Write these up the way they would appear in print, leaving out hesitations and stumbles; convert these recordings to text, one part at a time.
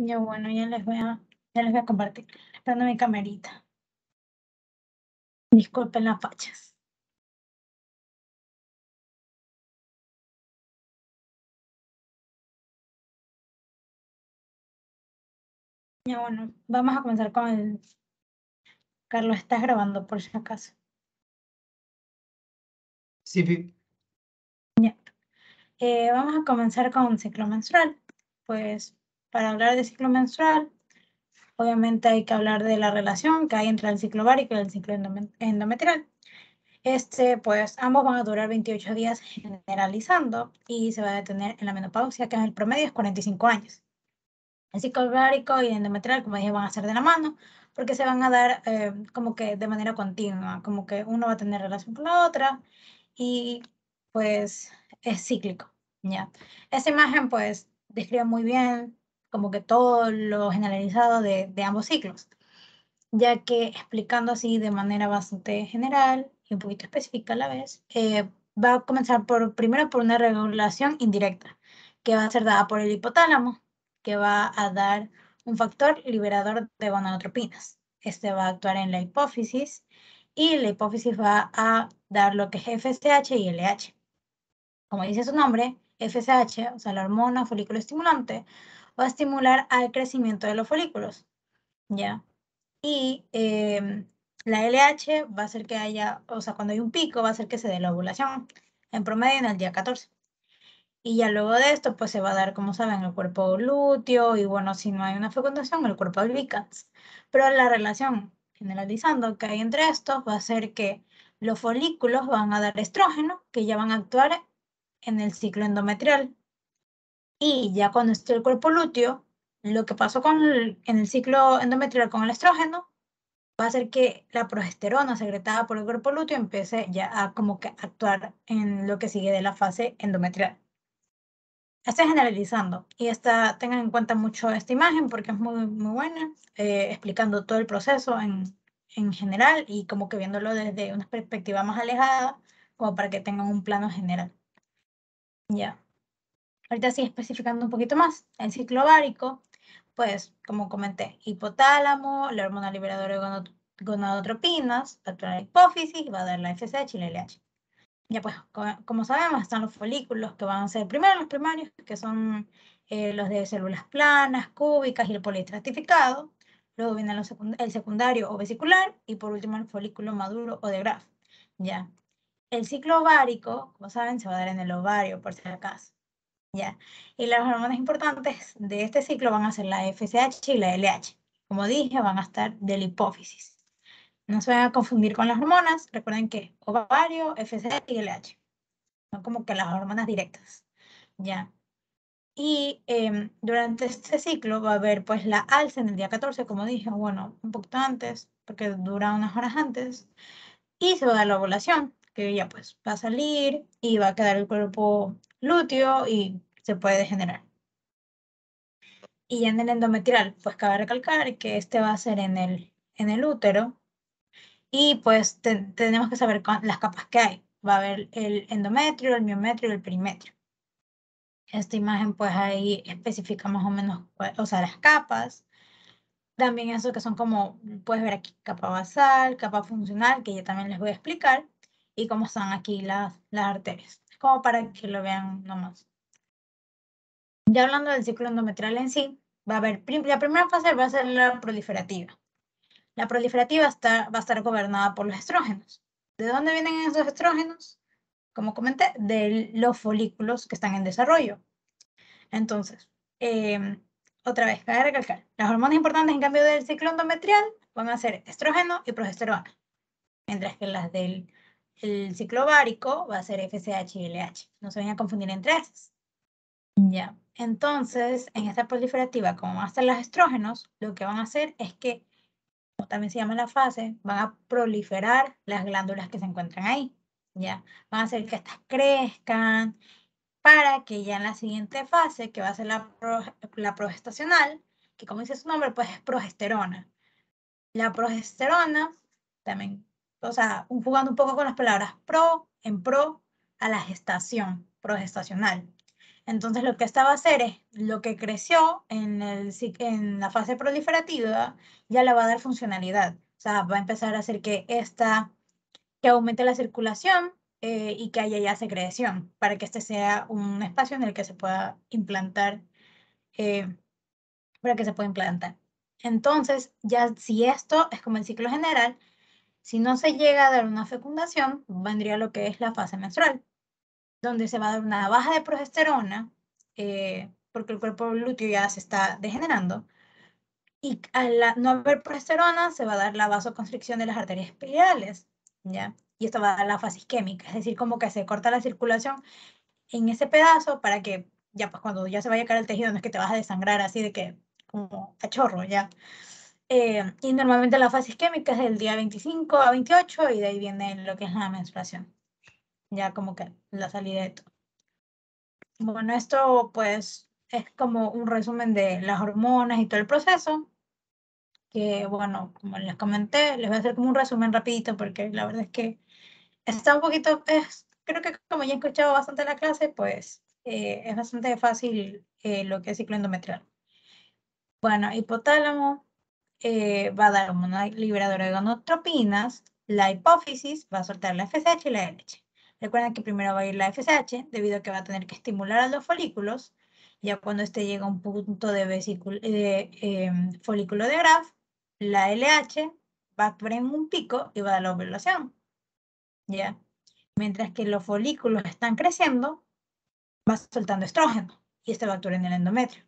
Ya bueno, ya les voy a compartir. Esperando mi camerita. Disculpen las fachas. Ya bueno, vamos a comenzar con el... Carlos, ¿estás grabando por si acaso? Sí, Pi. Vamos a comenzar con ciclo menstrual. Pues para hablar de ciclo menstrual, obviamente hay que hablar de la relación que hay entre el ciclo ovárico y el ciclo endometrial. Pues ambos van a durar 28 días generalizando y se va a detener en la menopausia, que en el promedio es 45 años. El ciclo ovárico y endometrial, como dije, van a ser de la mano porque se van a dar como que de manera continua, como que uno va a tener relación con la otra y pues es cíclico, ¿ya? Esta imagen pues describe muy bien como que todo lo generalizado de ambos ciclos, ya que explicando así de manera bastante general y un poquito específica a la vez, va a comenzar primero por una regulación indirecta, que va a ser dada por el hipotálamo, que va a dar un factor liberador de gonadotropinas. Este va a actuar en la hipófisis y la hipófisis va a dar lo que es FSH y LH. Como dice su nombre, FSH, o sea, la hormona folículo estimulante, va a estimular al crecimiento de los folículos, ¿ya? Y la LH va a hacer que haya, o sea, cuando hay un pico, va a hacer que se dé la ovulación, en promedio en el día 14. Y ya luego de esto, pues se va a dar, como saben, el cuerpo lúteo y bueno, si no hay una fecundación, el cuerpo albicans. Pero la relación, generalizando, que hay entre estos va a ser que los folículos van a dar estrógeno, que ya van a actuar en el ciclo endometrial. Y ya cuando esté el cuerpo lúteo, lo que pasó en el ciclo endometrial con el estrógeno, va a hacer que la progesterona secretada por el cuerpo lúteo empiece ya a como que actuar en lo que sigue de la fase endometrial. Estoy generalizando y tengan en cuenta mucho esta imagen porque es muy, muy buena, explicando todo el proceso en general y como que viéndolo desde una perspectiva más alejada, como para que tengan un plano general. Ya. Ahorita sí especificando un poquito más, el ciclo ovárico, pues como comenté, hipotálamo, la hormona liberadora de gonadotropinas, va a actuar la hipófisis, va a dar la FSH y la LH. Ya pues, como sabemos, están los folículos que van a ser primero los primarios, que son los de células planas, cúbicas y el poliestratificado. Luego viene el secundario o vesicular y por último el folículo maduro o de Graf. Ya. El ciclo ovárico, como saben, se va a dar en el ovario por si acaso. Ya. Y las hormonas importantes de este ciclo van a ser la FSH y la LH. Como dije, van a estar de la hipófisis. No se vayan a confundir con las hormonas. Recuerden que ovario, FSH y LH. Son como que las hormonas directas. Ya. Y durante este ciclo va a haber pues la alza en el día 14, como dije, bueno, un poquito antes, porque dura unas horas antes. Y se va a dar la ovulación, que ya pues va a salir y va a quedar el cuerpo lúteo y se puede degenerar. Y en el endometrial, pues cabe recalcar que este va a ser en el útero y pues tenemos que saber las capas que hay. Va a haber el endometrio, el miometrio y el perimetrio. Esta imagen pues ahí especifica más o menos, o sea, las capas. También eso que son como, puedes ver aquí, capa basal, capa funcional, que yo también les voy a explicar, y cómo están aquí las arterias, como para que lo vean nomás. Ya hablando del ciclo endometrial en sí, va a haber, la primera fase va a ser la proliferativa. La proliferativa va a estar gobernada por los estrógenos. ¿De dónde vienen esos estrógenos? Como comenté, de los folículos que están en desarrollo. Entonces, otra vez, cabe recalcar, las hormonas importantes en cambio del ciclo endometrial van a ser estrógeno y progesterona, mientras que las del ciclo ovárico va a ser FSH y LH. No se vayan a confundir entre esas. Ya, entonces, en esta proliferativa, como van a estar los estrógenos, lo que van a hacer es que, como también se llama la fase, van a proliferar las glándulas que se encuentran ahí. Ya, van a hacer que estas crezcan, para que ya en la siguiente fase, que va a ser la progestacional, que como dice su nombre, pues es progesterona. La progesterona, también, o sea, jugando un poco con las palabras en pro a la gestación progestacional. Entonces lo que esta va a hacer es lo que creció en la fase proliferativa, ya le va a dar funcionalidad. O sea, va a empezar a hacer que aumente la circulación y que haya ya secreción, para que este sea un espacio en el que se pueda implantar, eh, para que se pueda implantar. Entonces, ya si esto es como el ciclo general, si no se llega a dar una fecundación, vendría lo que es la fase menstrual, donde se va a dar una baja de progesterona, porque el cuerpo lúteo ya se está degenerando, y al no haber progesterona se va a dar la vasoconstricción de las arterias espirales, ¿ya? Y esto va a dar la fase isquémica, es decir, como que se corta la circulación en ese pedazo para que ya pues cuando ya se vaya a caer el tejido no es que te vas a desangrar así de que como a chorro, ¿ya? Y normalmente la fase isquémica es del día 25 a 28 y de ahí viene lo que es la menstruación, ya como que la salida de todo. Bueno, esto pues es como un resumen de las hormonas y todo el proceso, que bueno, como les comenté, les voy a hacer como un resumen rapidito porque la verdad es que está un poquito, creo que como ya he escuchado bastante la clase, pues es bastante fácil lo que es ciclo endometrial. Bueno, hipotálamo va a dar una liberadora de gonotropinas, la hipófisis va a soltar la FSH y la LH. Recuerden que primero va a ir la FSH, debido a que va a tener que estimular a los folículos. Ya cuando este llega a un punto de folículo de Graf, la LH va a actuar en un pico y va a dar la ovulación. ¿Ya? Mientras que los folículos están creciendo, va soltando estrógeno y este va a actuar en el endometrio.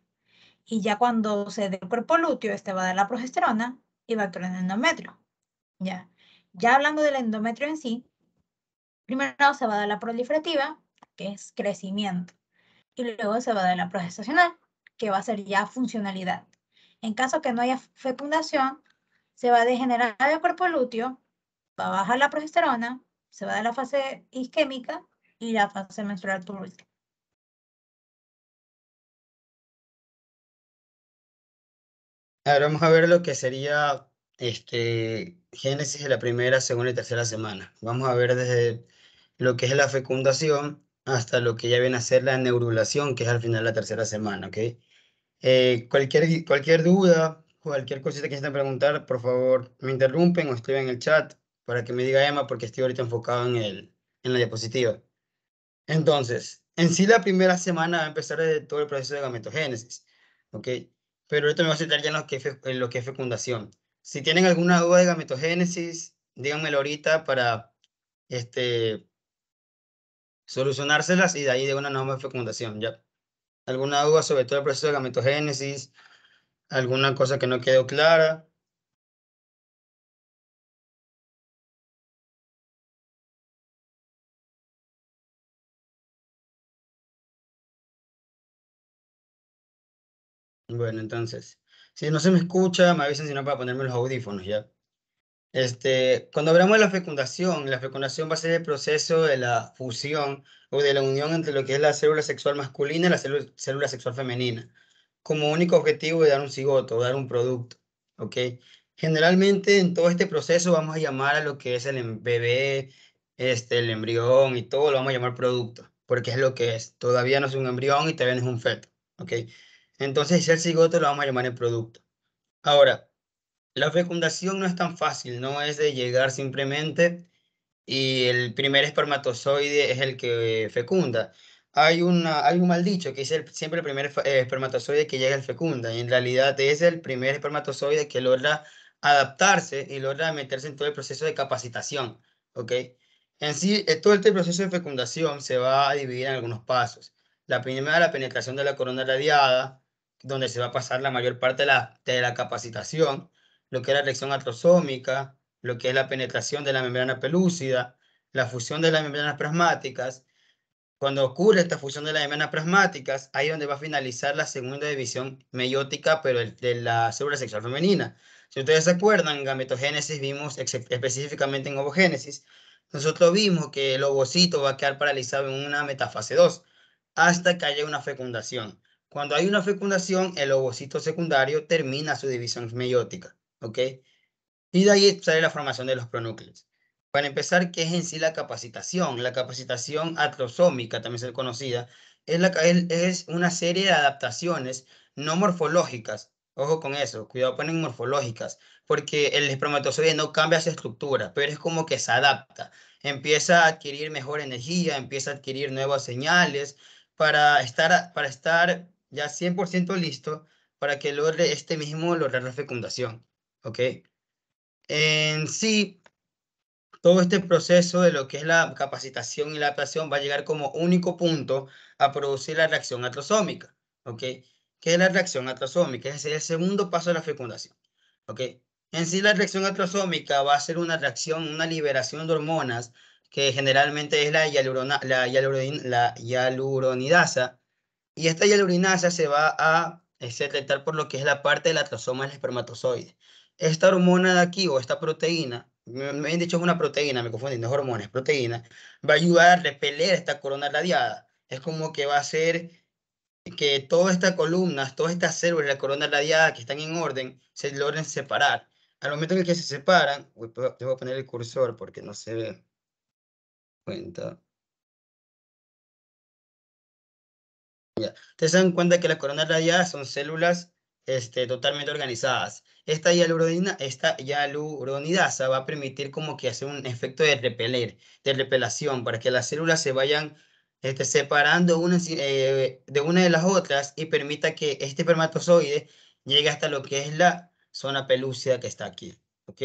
Y ya cuando se dé el cuerpo lúteo, este va a dar la progesterona y va a actuar en el endometrio. Ya. Ya hablando del endometrio en sí, primero se va a dar la proliferativa, que es crecimiento, y luego se va a dar la progestacional, que va a ser ya funcionalidad. En caso que no haya fecundación, se va a degenerar el cuerpo lúteo, va a bajar la progesterona, se va a dar la fase isquémica y la fase menstrual por último. Ahora vamos a ver lo que sería génesis de la primera, segunda y tercera semana. Vamos a ver desde lo que es la fecundación hasta lo que ya viene a ser la neurulación, que es al final de la tercera semana, ¿ok? Cualquier duda, cualquier cosita que quieran preguntar, por favor, me interrumpen o escriben en el chat para que me diga Emma, porque estoy ahorita enfocado en la diapositiva. Entonces, en sí la primera semana va a empezar desde todo el proceso de gametogénesis, ¿ok? Pero ahorita me voy a centrar ya en lo que es fecundación. Si tienen alguna duda de gametogénesis, díganmelo ahorita para este, solucionárselas y de ahí de una nueva fecundación, ¿ya? ¿Alguna duda sobre todo el proceso de gametogénesis? ¿Alguna cosa que no quedó clara? Bueno, entonces, si no se me escucha, me avisan si no para ponerme los audífonos, ¿ya? Cuando hablamos de la fecundación va a ser el proceso de la fusión o de la unión entre lo que es la célula sexual masculina y la célula sexual femenina, como único objetivo de dar un cigoto, dar un producto, ¿ok? Generalmente en todo este proceso vamos a llamar a lo que es bebé, el embrión y todo lo vamos a llamar producto, porque es lo que es. Todavía no es un embrión y todavía no es un feto, ¿ok? Entonces, si el cigoto lo vamos a llamar el producto. Ahora, la fecundación no es tan fácil, no es de llegar simplemente y el primer espermatozoide es el que fecunda. Hay un mal dicho que es siempre el primer espermatozoide que llega al fecunda, y en realidad es el primer espermatozoide que logra adaptarse y logra meterse en todo el proceso de capacitación, ¿ok? En sí, todo este proceso de fecundación se va a dividir en algunos pasos. La primera, la penetración de la corona radiada, donde se va a pasar la mayor parte de la capacitación, lo que es la erección atrosómica, lo que es la penetración de la membrana pelúcida, la fusión de las membranas plasmáticas. Cuando ocurre esta fusión de las membranas plasmáticas, ahí es donde va a finalizar la segunda división meiótica, pero de la célula sexual femenina. Si ustedes se acuerdan, en gametogénesis vimos específicamente en ovogénesis, nosotros vimos que el ovocito va a quedar paralizado en una metafase 2 hasta que haya una fecundación. Cuando hay una fecundación, el ovocito secundario termina su división meiótica, ¿ok? Y de ahí sale la formación de los pronúcleos. Para empezar, ¿qué es en sí la capacitación? La capacitación atrosómica, también es conocida, es una serie de adaptaciones no morfológicas. Ojo con eso, cuidado, ponen morfológicas, porque el espermatozoide no cambia su estructura, pero es como que se adapta. Empieza a adquirir mejor energía, empieza a adquirir nuevas señales para estar ya 100% listo para que logre este mismo lograr la fecundación. ¿Ok? En sí, todo este proceso de lo que es la capacitación y la adaptación va a llegar como único punto a producir la reacción atrosómica, ¿ok? ¿Qué es la reacción atrosómica? Es el segundo paso de la fecundación, ¿ok? En sí, la reacción atrosómica va a ser una reacción, una liberación de hormonas que generalmente es la hialuronidasa, y esta hialuronidasa se va a secretar por lo que es la parte del atrosoma del espermatozoide. Esta hormona de aquí, o esta proteína, me han dicho es una proteína, me confundí, no es hormona, es proteína, va a ayudar a repeler esta corona radiada. Es como que va a hacer que todas estas columnas, todas estas células de la corona radiada que están en orden, se logren separar. Al momento en el que se separan, uy, debo poner el cursor porque no se ve cuenta. Ustedes se dan cuenta que las coronas radiadas son células totalmente organizadas. Esta hialuronidasa va a permitir como que hacer un efecto de repeler, de repelación, para que las células se vayan separando de una de las otras y permita que este espermatozoide llegue hasta lo que es la zona pelúcida que está aquí. ¿Ok?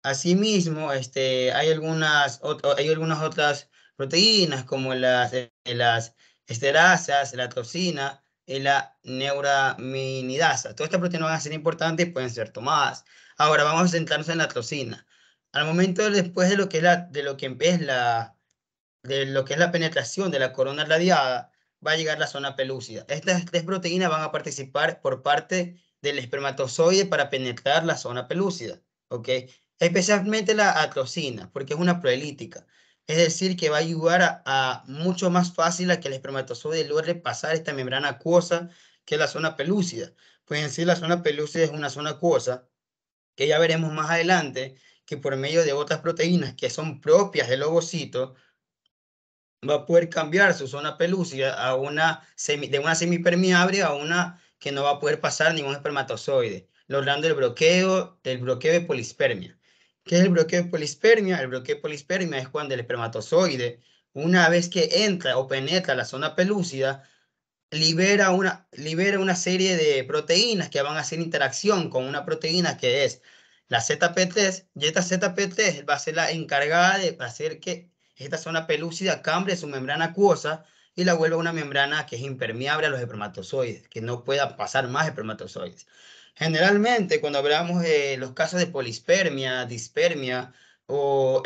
Asimismo, hay algunas otras proteínas como las esterasas, la toxina y la neuraminidasa. Todas estas proteínas van a ser importantes y pueden ser tomadas. Ahora vamos a centrarnos en la toxina. Al momento después de lo que es de lo que es la penetración de la corona radiada, va a llegar la zona pelúcida. Estas tres proteínas van a participar por parte del espermatozoide para penetrar la zona pelúcida, ¿ok? Especialmente la atrocina, porque es una proelítica. Es decir, que va a ayudar a mucho más fácil a que el espermatozoide logre pasar esta membrana acuosa que es la zona pelúcida. Pues en sí la zona pelúcida es una zona acuosa que ya veremos más adelante que por medio de otras proteínas que son propias del ovocito, va a poder cambiar su zona pelúcida de una semipermeable a una que no va a poder pasar ningún espermatozoide, logrando el bloqueo de polispermia. ¿Qué es el bloqueo de polispermia? El bloqueo de polispermia es cuando el espermatozoide, una vez que entra o penetra la zona pelúcida, libera una serie de proteínas que van a hacer interacción con una proteína que es la ZP3, y esta ZP3 va a ser la encargada de hacer que esta zona pelúcida cambie su membrana acuosa y la vuelva una membrana que es impermeable a los espermatozoides, que no pueda pasar más espermatozoides. Generalmente, cuando hablamos de los casos de polispermia, dispermia o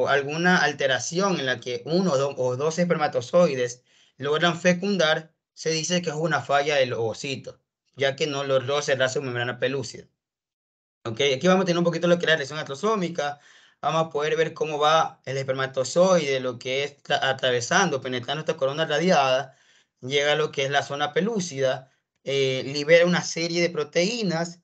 alguna alteración en la que uno o dos espermatozoides logran fecundar, se dice que es una falla del ovocito, ya que no logró cerrar su membrana pelúcida. ¿Ok? Aquí vamos a tener un poquito lo que es la lesión atrosómica. Vamos a poder ver cómo va el espermatozoide, lo que es atravesando, penetrando esta corona radiada, llega a lo que es la zona pelúcida, libera una serie de proteínas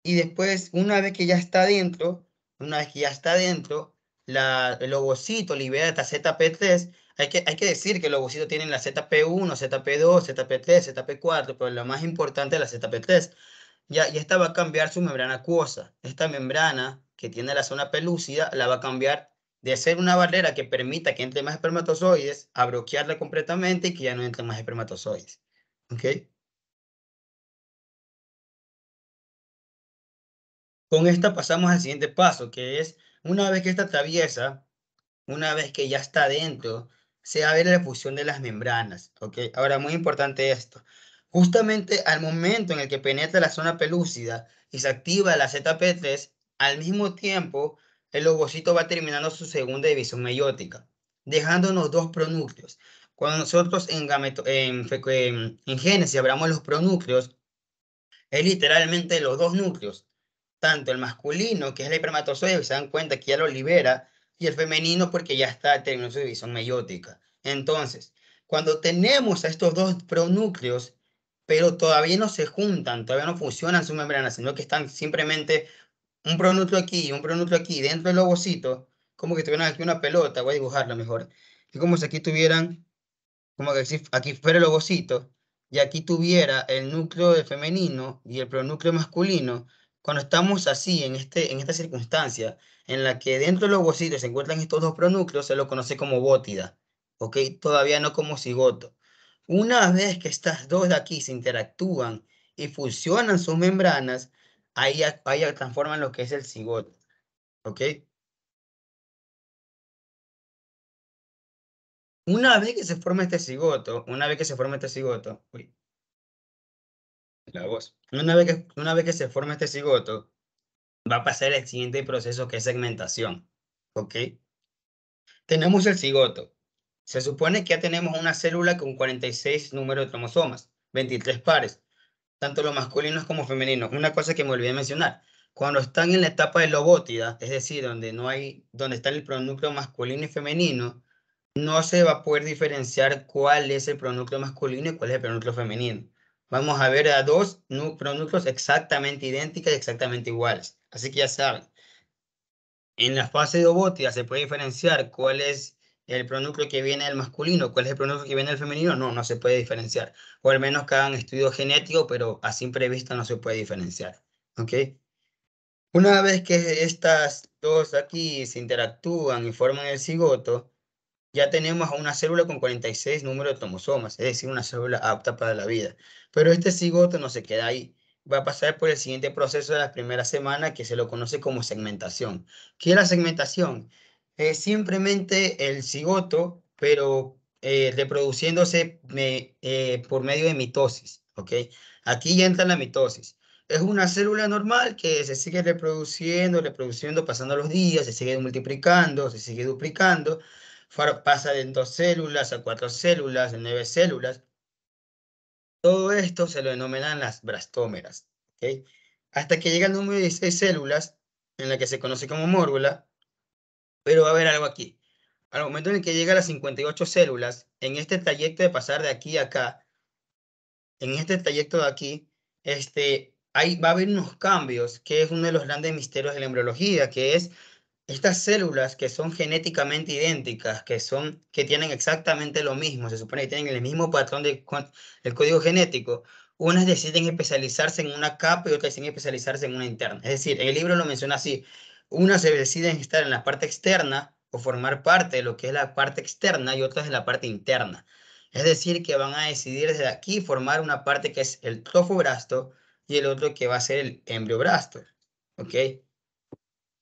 y después, una vez que ya está dentro, el ovocito libera esta ZP3. Hay que decir que el ovocito tiene la ZP1, ZP2, ZP3, ZP4, pero lo más importante es la ZP3. Y esta va a cambiar su membrana acuosa. Esta membrana que tiene la zona pelúcida la va a cambiar de ser una barrera que permita que entre más espermatozoides a bloquearla completamente y que ya no entren más espermatozoides. ¿Ok? Con esta pasamos al siguiente paso, que es una vez que esta atraviesa, una vez que ya está dentro, se va a ver la fusión de las membranas. ¿Ok? Ahora, muy importante esto. Justamente al momento en el que penetra la zona pelúcida y se activa la ZP3, al mismo tiempo el ovocito va terminando su segunda división meiótica, dejándonos dos pronúcleos. Cuando nosotros en Génesis hablamos de los pronúcleos, es literalmente los dos núcleos, tanto el masculino, que es el espermatozoide, se dan cuenta que ya lo libera, y el femenino porque ya está terminando su división meiótica. Entonces, cuando tenemos a estos dos pronúcleos, pero todavía no se juntan, todavía no funcionan sus membranas, sino que están simplemente un pronúcleo aquí y un pronúcleo aquí dentro del ovocito, como que tuvieran aquí una pelota, voy a dibujarla mejor, es como si aquí tuvieran como que si aquí fuera el ovocito y aquí tuviera el núcleo de femenino y el pronúcleo masculino, cuando estamos así, en esta circunstancia, en la que dentro del ovocito se encuentran estos dos pronúcleos, se lo conoce como bótida, ¿ok? Todavía no como cigoto. Una vez que estas dos de aquí se interactúan y fusionan sus membranas, ahí ya transforman lo que es el cigoto, ¿ok? Una vez que se forma este cigoto, uy, la voz. Una vez que se forma este cigoto, va a pasar el siguiente proceso que es segmentación. ¿Ok? Tenemos el cigoto. Se supone que ya tenemos una célula con 46 números de cromosomas, 23 pares, tanto los masculinos como femeninos. Una cosa que me olvidé mencionar. Cuando están en la etapa de lobótida, es decir, donde está el pronúcleo masculino y femenino, no se va a poder diferenciar cuál es el pronúcleo masculino y cuál es el pronúcleo femenino. Vamos a ver a dos pronúcleos exactamente idénticos y exactamente iguales. Así que ya saben, en la fase de ovótica se puede diferenciar cuál es el pronúcleo que viene del masculino, cuál es el pronúcleo que viene del femenino. No, no se puede diferenciar. O al menos que hagan estudio genético, pero a simple vista no se puede diferenciar. ¿Ok? Una vez que estas dos aquí se interactúan y forman el cigoto, ya tenemos a una célula con 46 números de cromosomas, es decir, una célula apta para la vida. Pero este cigoto no se queda ahí. Va a pasar por el siguiente proceso de las primeras semanas que se lo conoce como segmentación. ¿Qué es la segmentación? Es simplemente el cigoto, pero reproduciéndose por medio de mitosis. ¿Ok? Aquí ya entra la mitosis. Es una célula normal que se sigue reproduciendo, pasando los días, se sigue multiplicando, se sigue duplicando, pasa de 2 células a 4 células, de 9 células. Todo esto se lo denominan las blastómeras, ¿ok? Hasta que llega el número de 16 células, en la que se conoce como mórbula, pero va a haber algo aquí. Al momento en el que llega a las 58 células, en este trayecto de pasar de aquí a acá, en este trayecto de aquí, va a haber unos cambios, que es uno de los grandes misterios de la embriología, que es estas células que son genéticamente idénticas, que tienen exactamente lo mismo, se supone que tienen el mismo patrón del código genético, unas deciden especializarse en una capa y otras deciden especializarse en una interna. Es decir, el libro lo menciona así, unas se deciden estar en la parte externa o formar parte de lo que es la parte externa y otras en la parte interna. Es decir, que van a decidir desde aquí formar una parte que es el trofobrasto y el otro que va a ser el embrioblasto. ¿Ok?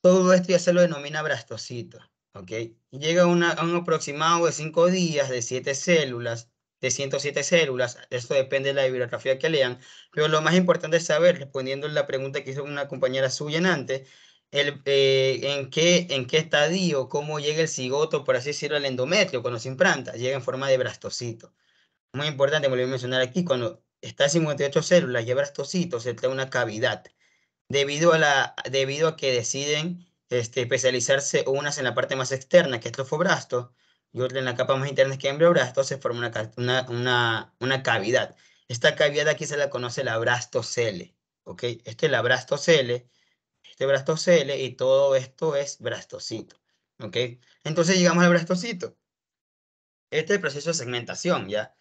Todo esto ya se lo denomina blastocito, ¿ok? Y llega a un aproximado de 5 días, de 7 células, de 107 células, esto depende de la bibliografía que lean, pero lo más importante es saber, respondiendo a la pregunta que hizo una compañera suya antes, en qué estadio, cómo llega el cigoto, por así decirlo, al endometrio, cuando se implanta, llega en forma de blastocito. Muy importante, me lo voy a mencionar aquí, cuando está en 58 células y el blastocito, se trae una cavidad debido a que deciden especializarse unas en la parte más externa, que es trofobrasto, y otra en la capa más interna, que es embrioblasto, se forma una cavidad. Esta cavidad aquí se la conoce la brastocele, ¿ok? Este es la brastocele, este brastocele, y todo esto es brastocito, ¿ok? Entonces llegamos al brastocito. Este es el proceso de segmentación, ¿ya?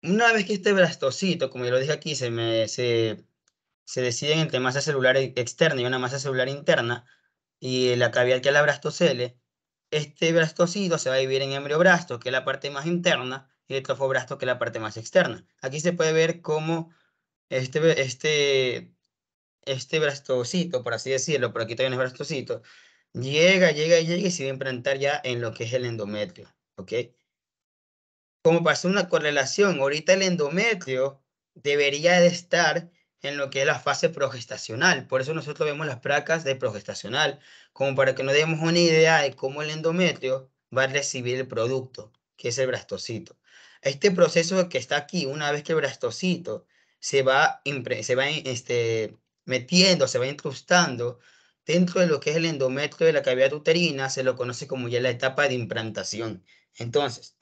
Una vez que este blastocito, como ya lo dije aquí, se deciden entre masa celular externa y una masa celular interna, y la cavidad que es la blastocele, este blastocido se va a dividir en embrioblasto, que es la parte más interna, y el trofoblasto, que es la parte más externa. Aquí se puede ver cómo este, este, este blastocito, por así decirlo, por aquí también es blastocito, llega y se va a implantar ya en lo que es el endometrio, ¿ok? Como pasó una correlación, ahorita el endometrio debería de estar en lo que es la fase progestacional. Por eso nosotros vemos las placas de progestacional, como para que nos demos una idea de cómo el endometrio va a recibir el producto, que es el blastocito. Este proceso que está aquí, una vez que el blastocito se va metiendo, se va incrustando dentro de lo que es el endometrio de la cavidad uterina, se lo conoce como ya la etapa de implantación. Entonces,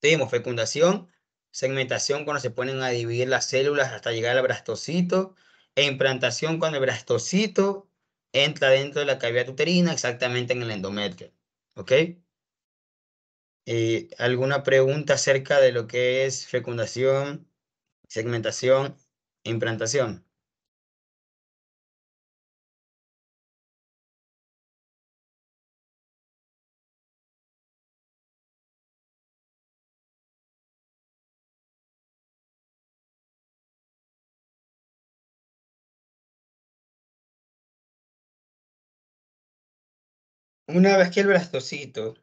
tenemos fecundación, segmentación cuando se ponen a dividir las células hasta llegar al blastocito, e implantación cuando el blastocito entra dentro de la cavidad uterina, exactamente en el endometrio. ¿Ok? ¿Alguna pregunta acerca de lo que es fecundación, segmentación e implantación? Una vez que el blastocito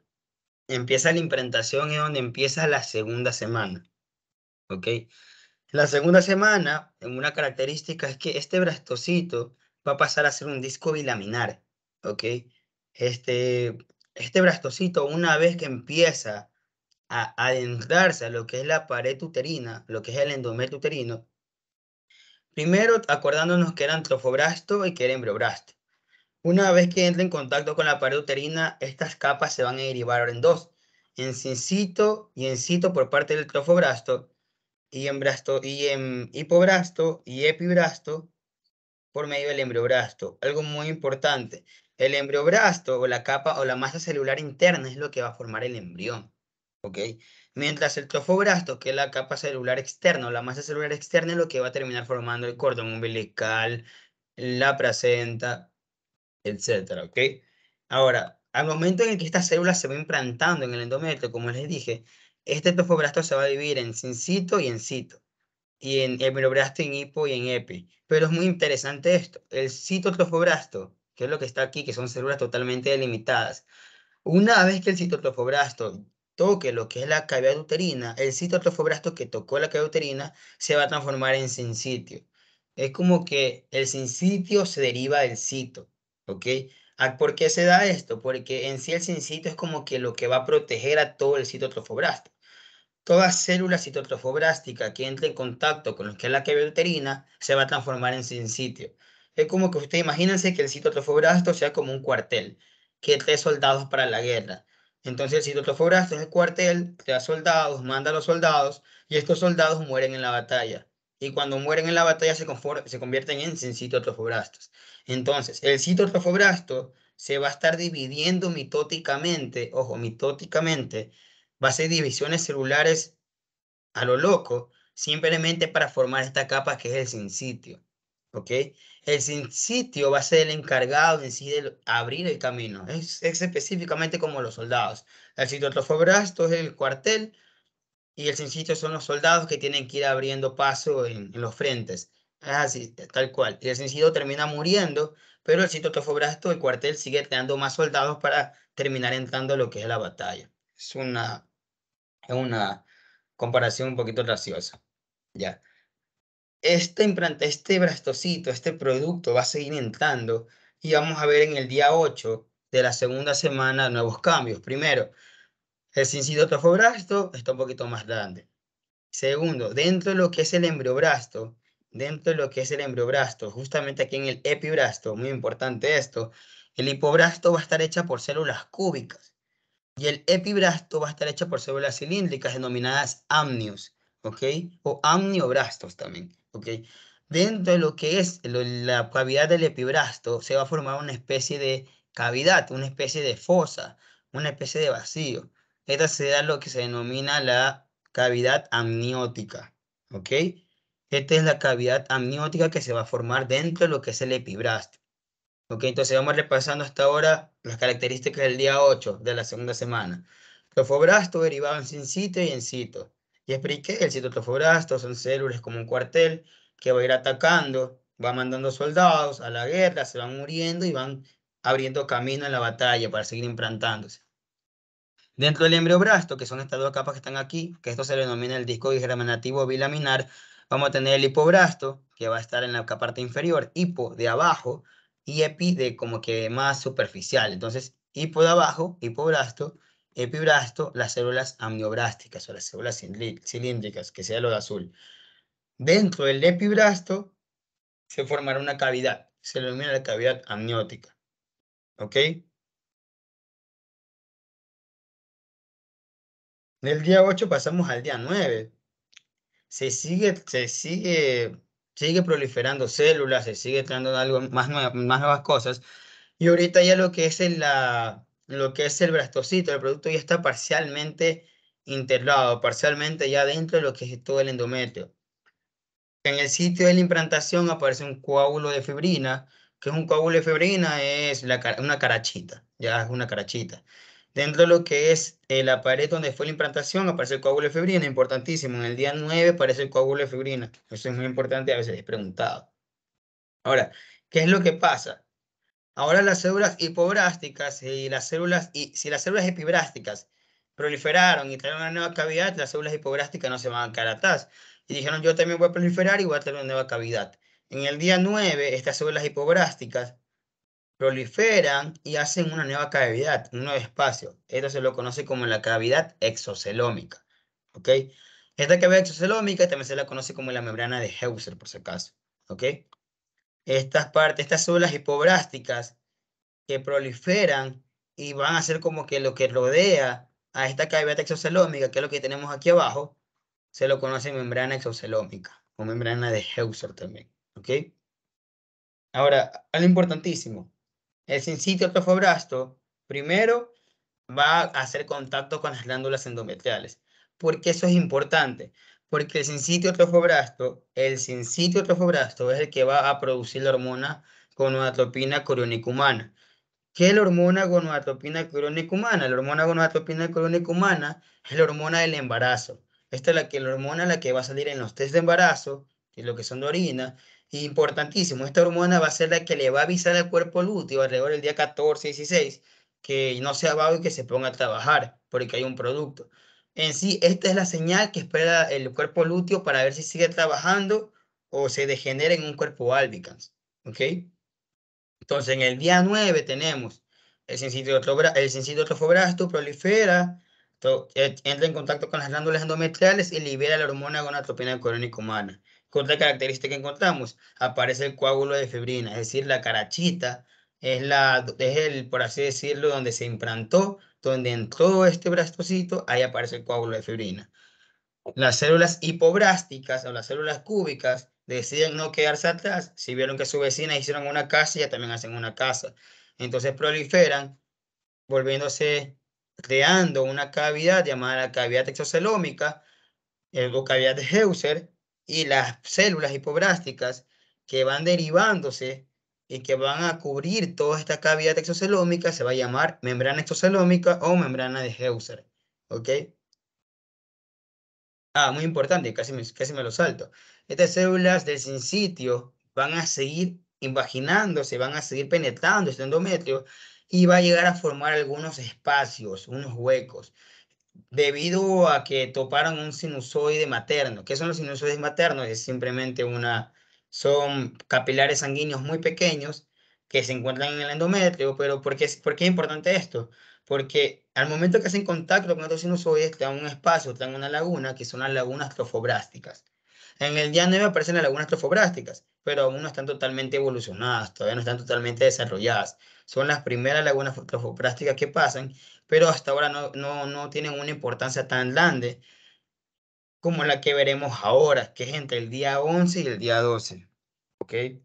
empieza la implantación es donde empieza la segunda semana, ¿ok? La segunda semana, en una característica es que este blastocito va a pasar a ser un disco bilaminar, ¿ok? Este, este blastocito, una vez que empieza a adentrarse a lo que es la pared uterina, lo que es el endometrio uterino, primero acordándonos que eran trofoblasto y que era embrioblasto. Una vez que entra en contacto con la pared uterina, estas capas se van a derivar en dos, en sincito y en cito por parte del trofoblasto y en hipoblasto y epiblasto por medio del embrioblasto. Algo muy importante, el embrioblasto o la capa o la masa celular interna es lo que va a formar el embrión, ¿ok? Mientras el trofoblasto, que es la capa celular externa o la masa celular externa, es lo que va a terminar formando el cordón umbilical, la placenta, etcétera, ¿ok? Ahora, al momento en el que esta célula se va implantando en el endometrio, como les dije, este trofoblasto se va a dividir en sincito y en cito, y en hemeroblasto, en hipo y en epi. Pero es muy interesante esto, el citotrofoblasto, que es lo que está aquí, que son células totalmente delimitadas. Una vez que el citotrofoblasto toque lo que es la cavidad uterina, el citotrofoblasto que tocó la cavidad uterina se va a transformar en sincitio. Es como que el sincitio se deriva del cito, ¿ok? ¿Por qué se da esto? Porque en sí el sincitio es como que lo que va a proteger a todo el citotrofoblasto. Toda célula citotrofoblástica que entre en contacto con lo que es la cavidad uterina se va a transformar en sincitio. Es como que ustedes imagínense que el citotrofoblasto sea como un cuartel, que trae soldados para la guerra. Entonces el citotrofoblasto es el cuartel, trae soldados, manda a los soldados y estos soldados mueren en la batalla. Y cuando mueren en la batalla se convierten en citotrofoblastos. Entonces el citotrofoblasto se va a estar dividiendo mitóticamente, ojo, mitóticamente va a hacer divisiones celulares a lo loco, simplemente para formar esta capa que es el sincitio. ¿Ok? El sincitio va a ser el encargado en sí de abrir el camino. Es específicamente como los soldados. El citotrofoblasto es el cuartel y el sincitio son los soldados que tienen que ir abriendo paso en los frentes. Es así, tal cual. Y el sincitio termina muriendo, pero el citotrofoblasto, el cuartel, sigue creando más soldados para terminar entrando a lo que es la batalla. Es una comparación un poquito graciosa. Ya. Este brastocito, este producto va a seguir entrando y vamos a ver en el día 8 de la segunda semana nuevos cambios. Primero, el sincitotrofobrasto está un poquito más grande. Segundo, dentro de lo que es el embriobrasto, justamente aquí en el epibrasto, muy importante esto, el hipobrasto va a estar hecha por células cúbicas. Y el epibrasto va a estar hecho por células cilíndricas denominadas amnios, ¿ok? O amnioblastos también, ¿ok? Dentro de lo que es la cavidad del epibrasto se va a formar una especie de cavidad, una especie de fosa, una especie de vacío. Esta se da lo que se denomina la cavidad amniótica, ¿ok? Esta es la cavidad amniótica que se va a formar dentro de lo que es el epibrasto. Ok, entonces vamos repasando hasta ahora las características del día 8 de la segunda semana. Trofobrasto derivado en sincito y en cito. Y expliqué que el citotrofobrasto son células como un cuartel que va a ir atacando, va mandando soldados a la guerra, se van muriendo y van abriendo camino en la batalla para seguir implantándose. Dentro del embriobrasto, que son estas dos capas que están aquí, que esto se le denomina el disco germinativo bilaminar, vamos a tener el hipobrasto, que va a estar en la parte inferior, hipo de abajo y epi de como que más superficial. Entonces, hipo de abajo, hipobrasto, epibrasto, las células amniobrásticas o las células cilíndricas, que sea lo de azul. Dentro del epibrasto se formará una cavidad, se le denomina la cavidad amniótica. ¿Ok? Del día 8 pasamos al día 9. Sigue proliferando células, se sigue creando algo más nuevas cosas. Y ahorita ya lo que es en la lo que es el blastocito, el producto ya está parcialmente integrado, parcialmente ya dentro de lo que es todo el endometrio. En el sitio de la implantación aparece un coágulo de fibrina, que es un coágulo de fibrina, es una carachita, ya es una carachita. Dentro de lo que es la pared donde fue la implantación aparece el coágulo de fibrina, importantísimo. En el día 9 aparece el coágulo de fibrina. Eso es muy importante, a veces es preguntado. Ahora, ¿qué es lo que pasa? Ahora las células hipobrásticas y las células, y si las células epibrásticas proliferaron y trajeron una nueva cavidad, las células hipobrásticas no se van a quedar atrás. Y dijeron, yo también voy a proliferar y voy a tener una nueva cavidad. En el día 9 estas células hipobrásticas proliferan y hacen una nueva cavidad, un nuevo espacio. Esto se lo conoce como la cavidad exocelómica. ¿Ok? Esta cavidad exocelómica también se la conoce como la membrana de Heuser, por si acaso. ¿Ok? Estas células hipobrásticas que proliferan y van a ser como que lo que rodea a esta cavidad exocelómica, que es lo que tenemos aquí abajo, se lo conoce membrana exocelómica o membrana de Heuser también. ¿Ok? Ahora, algo importantísimo. El sincitio trofoblasto primero va a hacer contacto con las glándulas endometriales. ¿Por qué eso es importante? Porque el sincitio trofoblasto es el que va a producir la hormona gonadotropina coriónica humana. ¿Qué es la hormona gonadotropina coriónica humana? La hormona gonadotropina coriónica humana es la hormona del embarazo. Esta es la hormona la que va a salir en los test de embarazo, que es lo que son de orina. Y importantísimo, esta hormona va a ser la que le va a avisar al cuerpo lúteo alrededor del día 14, 16, que no sea vago y que se ponga a trabajar, porque hay un producto. En sí, esta es la señal que espera el cuerpo lúteo para ver si sigue trabajando o se degenera en un cuerpo albicans. ¿Ok? Entonces, en el día 9 tenemos el sincitio trofoblasto prolifera, entra en contacto con las glándulas endometriales y libera la hormona gonadotropina coriónica humana. ¿Qué otra característica que encontramos? Aparece el coágulo de fibrina, es decir, la carachita por así decirlo, donde se implantó, donde entró este blastocito, ahí aparece el coágulo de fibrina. Las células hipobrásticas o las células cúbicas deciden no quedarse atrás. Si vieron que sus vecinas hicieron una casa, ya también hacen una casa. Entonces proliferan, creando una cavidad llamada la cavidad exocelómica, o cavidad de Heuser, y las células hipobrásticas que van derivándose y que van a cubrir toda esta cavidad exocelómica se va a llamar membrana exocelómica o membrana de Heuser. ¿Ok? Muy importante, casi me lo salto. Estas células del sincitio van a seguir invaginándose, van a seguir penetrando este endometrio y va a llegar a formar algunos espacios, unos huecos, debido a que toparon un sinusoide materno. ¿Qué son los sinusoides maternos? Es simplemente son capilares sanguíneos muy pequeños que se encuentran en el endometrio, pero ¿por qué es importante esto? Porque al momento que hacen contacto con estos sinusoides, te dan un espacio, te dan una laguna, que son las lagunas trofoblásticas. En el día 9 aparecen las lagunas trofoblásticas, pero aún no están totalmente evolucionadas, todavía no están totalmente desarrolladas. Son las primeras lagunas trofoblásticas que pasan, pero hasta ahora no tienen una importancia tan grande como la que veremos ahora, que es entre el día 11 y el día 12. ¿Ok? En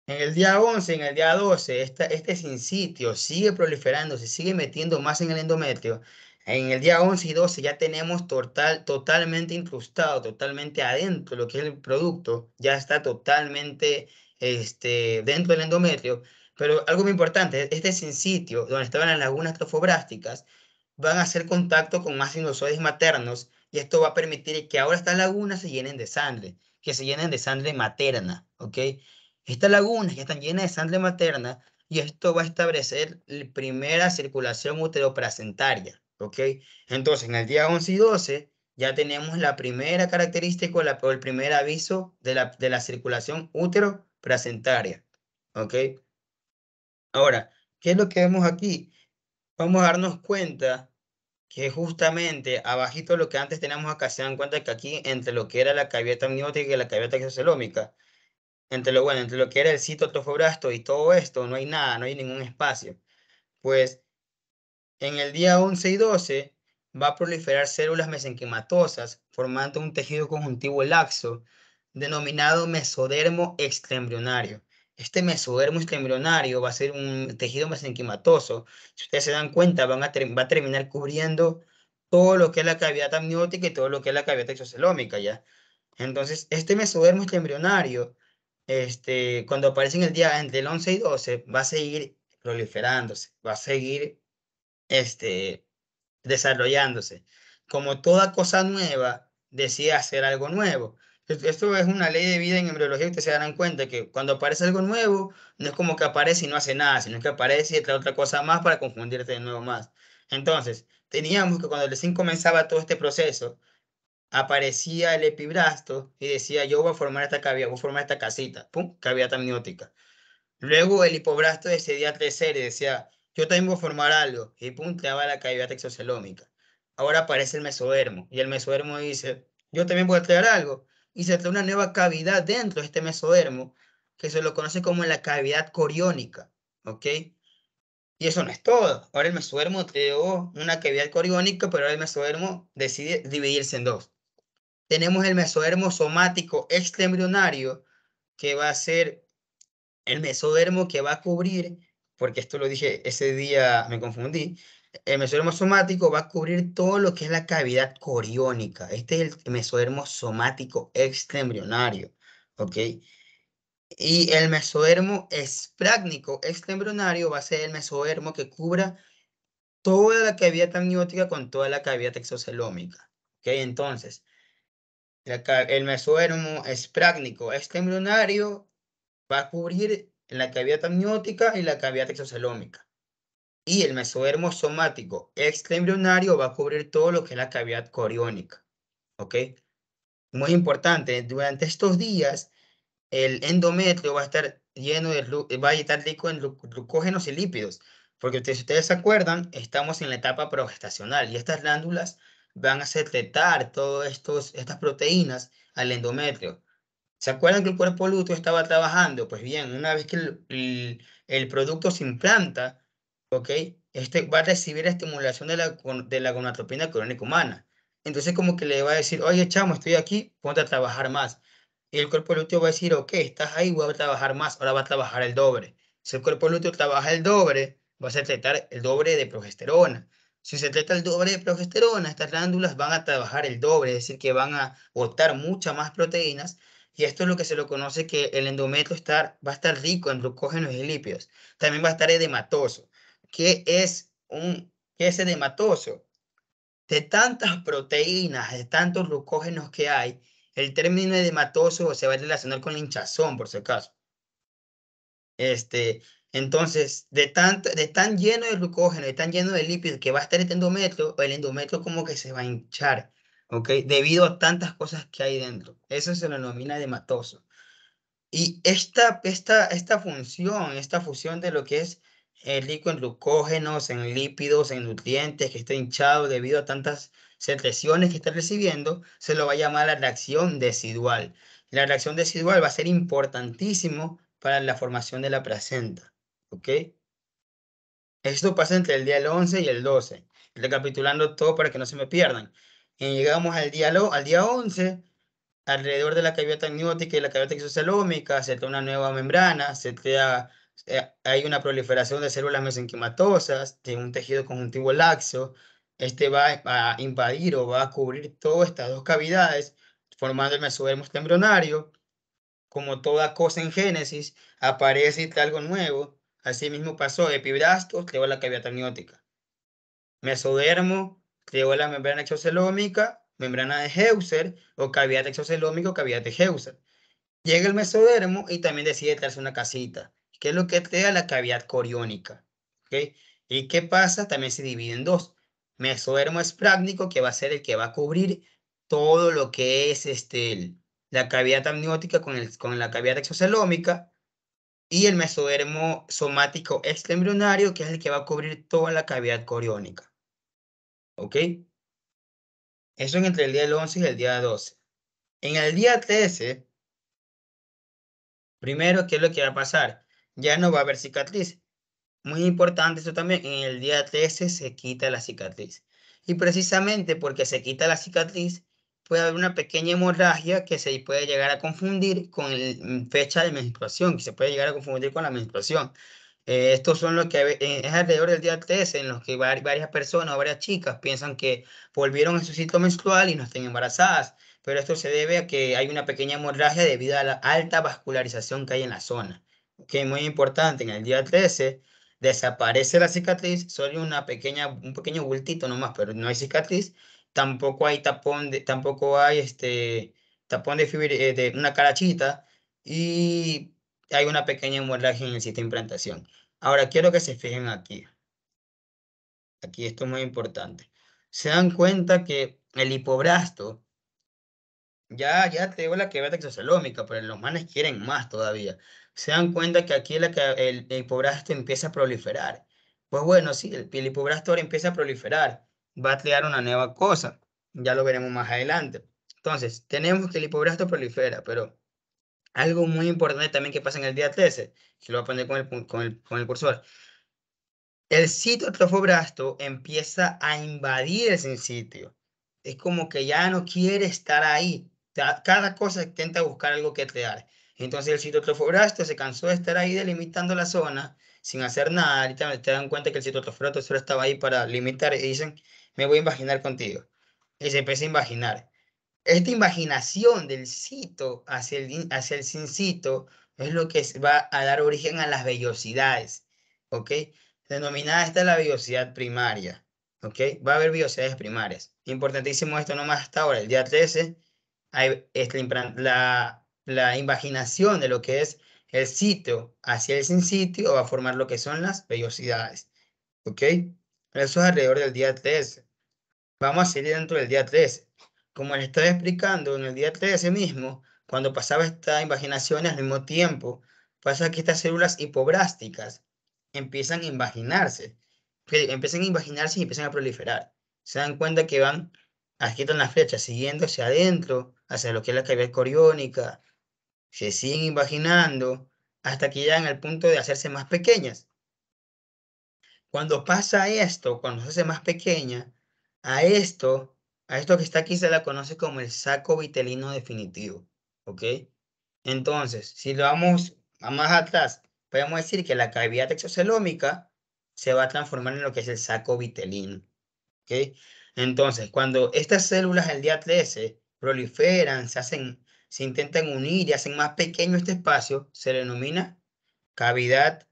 el día 11, en el día 12, este sincitio sigue proliferando, se sigue metiendo más en el endometrio. En el día 11 y 12 ya tenemos totalmente incrustado, totalmente adentro lo que es el producto, ya está totalmente dentro del endometrio. Pero algo muy importante, este sincitio, donde estaban las lagunas trofoblásticas, van a hacer contacto con más sinusoides maternos y esto va a permitir que ahora estas lagunas se llenen de sangre, que se llenen de sangre materna, ¿ok? Estas lagunas ya están llenas de sangre materna y esto va a establecer la primera circulación uteroplacentaria, ¿ok? Entonces, en el día 11 y 12 ya tenemos la primera característica o el primer aviso de la circulación uteroplacentaria, ¿ok? Ahora, ¿qué es lo que vemos aquí? Vamos a darnos cuenta que justamente abajito de lo que antes teníamos acá, se dan cuenta que aquí entre lo que era la cavidad amniótica y la cavidad exocelómica, entre lo que era el citotrofoblasto y todo esto, no hay nada, no hay ningún espacio. Pues en el día 11 y 12 va a proliferar células mesenquimatosas formando un tejido conjuntivo laxo denominado mesodermo extraembrionario. este mesodermo extraembrionario va a ser un tejido mesenquimatoso. Si ustedes se dan cuenta, va a terminar cubriendo todo lo que es la cavidad amniótica y todo lo que es la cavidad exocelómica, ¿ya? Entonces, este mesodermo extraembrionario, cuando aparece en el día entre el 11 y 12, va a seguir proliferándose, va a seguir, este, desarrollándose. Como toda cosa nueva, decide hacer algo nuevo. Esto es una ley de vida en embriología. Ustedes se darán cuenta que cuando aparece algo nuevo, no es como que aparece y no hace nada, sino que aparece y trae otra cosa más para confundirte de nuevo más. Entonces, teníamos que cuando el recién comenzaba todo este proceso, aparecía el epibrasto y decía, yo voy a formar esta cavidad, voy a formar esta casita, pum, cavidad amniótica. Luego el hipobrasto decidía crecer y decía, yo también voy a formar algo, y pum, te daba la cavidad exocelómica. Ahora aparece el mesodermo, y el mesodermo dice, yo también voy a crear algo, y se crea una nueva cavidad dentro de este mesodermo, que se lo conoce como la cavidad coriónica, ¿ok? Y eso no es todo. Ahora el mesodermo creó una cavidad coriónica, pero ahora el mesodermo decide dividirse en dos. Tenemos el mesodermo somático extraembrionario, que va a ser el mesodermo que va a cubrir, porque esto lo dije ese día, me confundí, el mesodermo somático va a cubrir todo lo que es la cavidad coriónica. Este es el mesodermo somático extraembrionario, ¿ok? Y el mesodermo esprácnico extraembrionario va a ser el mesodermo que cubra toda la cavidad amniótica con toda la cavidad exocelómica, ¿ok? Entonces, el mesodermo esprácnico extraembrionario va a cubrir la cavidad amniótica y la cavidad exocelómica. Y el mesodermo somático extraembrionario va a cubrir todo lo que es la cavidad coriónica. ¿Ok? Muy importante, durante estos días el endometrio va a estar lleno va a estar rico en glucógenos y lípidos. Porque si ustedes se acuerdan, estamos en la etapa progestacional y estas glándulas van a secretar todas estas proteínas al endometrio. ¿Se acuerdan que el cuerpo lúteo estaba trabajando? Pues bien, una vez que el producto se implanta, ¿ok? Este va a recibir estimulación de la gonadotropina crónica humana. Entonces como que le va a decir, oye, chamo, estoy aquí, ponte a trabajar más. Y el cuerpo lúteo va a decir, ok, estás ahí, voy a trabajar más, ahora va a trabajar el doble. Si el cuerpo lúteo trabaja el doble, va a secretar el doble de progesterona. Si se trata el doble de progesterona, estas glándulas van a trabajar el doble, es decir, que van a botar muchas más proteínas y esto es lo que se lo conoce que el endometrio va a estar rico en glucógenos y lípidos. También va a estar edematoso. ¿Qué es edematoso? De tantas proteínas, de tantos glucógenos que hay, el término edematoso se va a relacionar con la hinchazón, por si acaso. Entonces, de tan lleno de glucógeno, de tan lleno de lípidos que va a estar este endometrio, el endometrio como que se va a hinchar, ¿ok? Debido a tantas cosas que hay dentro. Eso se lo denomina edematoso. Y esta función, esta fusión de lo que es rico en glucógenos, en lípidos, en nutrientes, que está hinchado debido a tantas secreciones que está recibiendo, se lo va a llamar la reacción decidual. La reacción decidual va a ser importantísimo para la formación de la placenta. ¿Ok? Esto pasa entre el día 11 y el 12. Recapitulando todo para que no se me pierdan. Y llegamos al día 11. Alrededor de la cavidad amniótica y la cavidad exocelómica se crea una nueva membrana, hay una proliferación de células mesenquimatosas, de un tejido conjuntivo laxo. Este va a invadir o va a cubrir todas estas dos cavidades, formando el mesodermo embrionario. Como toda cosa en génesis, aparece y trae algo nuevo. Así mismo pasó, epibrastos creó la cavidad amniótica. Mesodermo creó la membrana exocelómica, membrana de Heuser o cavidad exocelómica o cavidad de Heuser. Llega el mesodermo y también decide traerse una casita, que es lo que crea la cavidad coriónica. ¿Ok? ¿Y qué pasa? También se divide en dos. Mesodermo esprácnico, que va a ser el que va a cubrir todo lo que es la cavidad amniótica con la cavidad exocelómica, y el mesodermo somático extraembrionario, que es el que va a cubrir toda la cavidad coriónica. ¿Ok? Eso entre el día 11 y el día 12. En el día 13, primero, ¿qué es lo que va a pasar? Ya no va a haber cicatriz. Muy importante eso también, en el día 13 se quita la cicatriz. Y precisamente porque se quita la cicatriz, puede haber una pequeña hemorragia que se puede llegar a confundir con fecha de menstruación, que se puede llegar a confundir con la menstruación. Estos son los que es alrededor del día 13 en los que varias personas o varias chicas piensan que volvieron a su ciclo menstrual y no están embarazadas, pero esto se debe a que hay una pequeña hemorragia debido a la alta vascularización que hay en la zona. Que es muy importante, en el día 13 desaparece la cicatriz, solo un pequeño bultito nomás, pero no hay cicatriz, tampoco hay tampoco hay tapón de una carachita y hay una pequeña hemorragia en el sitio de implantación. Ahora quiero que se fijen aquí. Aquí esto es muy importante. Se dan cuenta que el hipobrasto, ya te digo la cavidad exocelómica, pero los manes quieren más todavía. Se dan cuenta que aquí el hipobrasto empieza a proliferar. Pues bueno, sí, el hipobrasto ahora empieza a proliferar. Va a crear una nueva cosa. Ya lo veremos más adelante. Entonces, tenemos que el hipobrasto prolifera, pero algo muy importante también que pasa en el día 13, que lo voy a poner con el cursor. El sitio trofoblasto empieza a invadir ese sitio. Es como que ya no quiere estar ahí. Cada cosa intenta buscar algo que crear. Entonces el sitio trofoblasto se cansó de estar ahí delimitando la zona sin hacer nada. Ahorita te dan cuenta que el sitio trofoblasto solo estaba ahí para limitar y dicen, me voy a imaginar contigo. Y se empieza a imaginar. Esta imaginación del cito hacia el sincito es lo que va a dar origen a las vellosidades, ¿ok? Denominada esta la vellosidad primaria, ¿ok? Va a haber vellosidades primarias. Importantísimo esto nomás hasta ahora, el día 13, hay la imaginación de lo que es el sitio hacia el sincitio va a formar lo que son las vellosidades, ¿ok? Eso es alrededor del día 13. Vamos a seguir dentro del día 13. Como les estaba explicando, en el día 13 mismo, cuando pasaba esta invaginación al mismo tiempo, pasa que estas células hipobrásticas empiezan a invaginarse, empiezan a invaginarse y empiezan a proliferar. Se dan cuenta que van, aquí están las flechas, siguiendo hacia adentro, hacia lo que es la cavidad coriónica, se siguen invaginando hasta que llegan al punto de hacerse más pequeñas. Cuando pasa esto, cuando se hace más pequeña, a esto, a esto que está aquí se la conoce como el saco vitelino definitivo, ¿ok? Entonces, si lo vamos a más atrás, podemos decir que la cavidad exocelómica se va a transformar en lo que es el saco vitelino, ¿ok? Entonces, cuando estas células el día 13 proliferan, se intentan unir y hacen más pequeño este espacio, se le denomina cavidad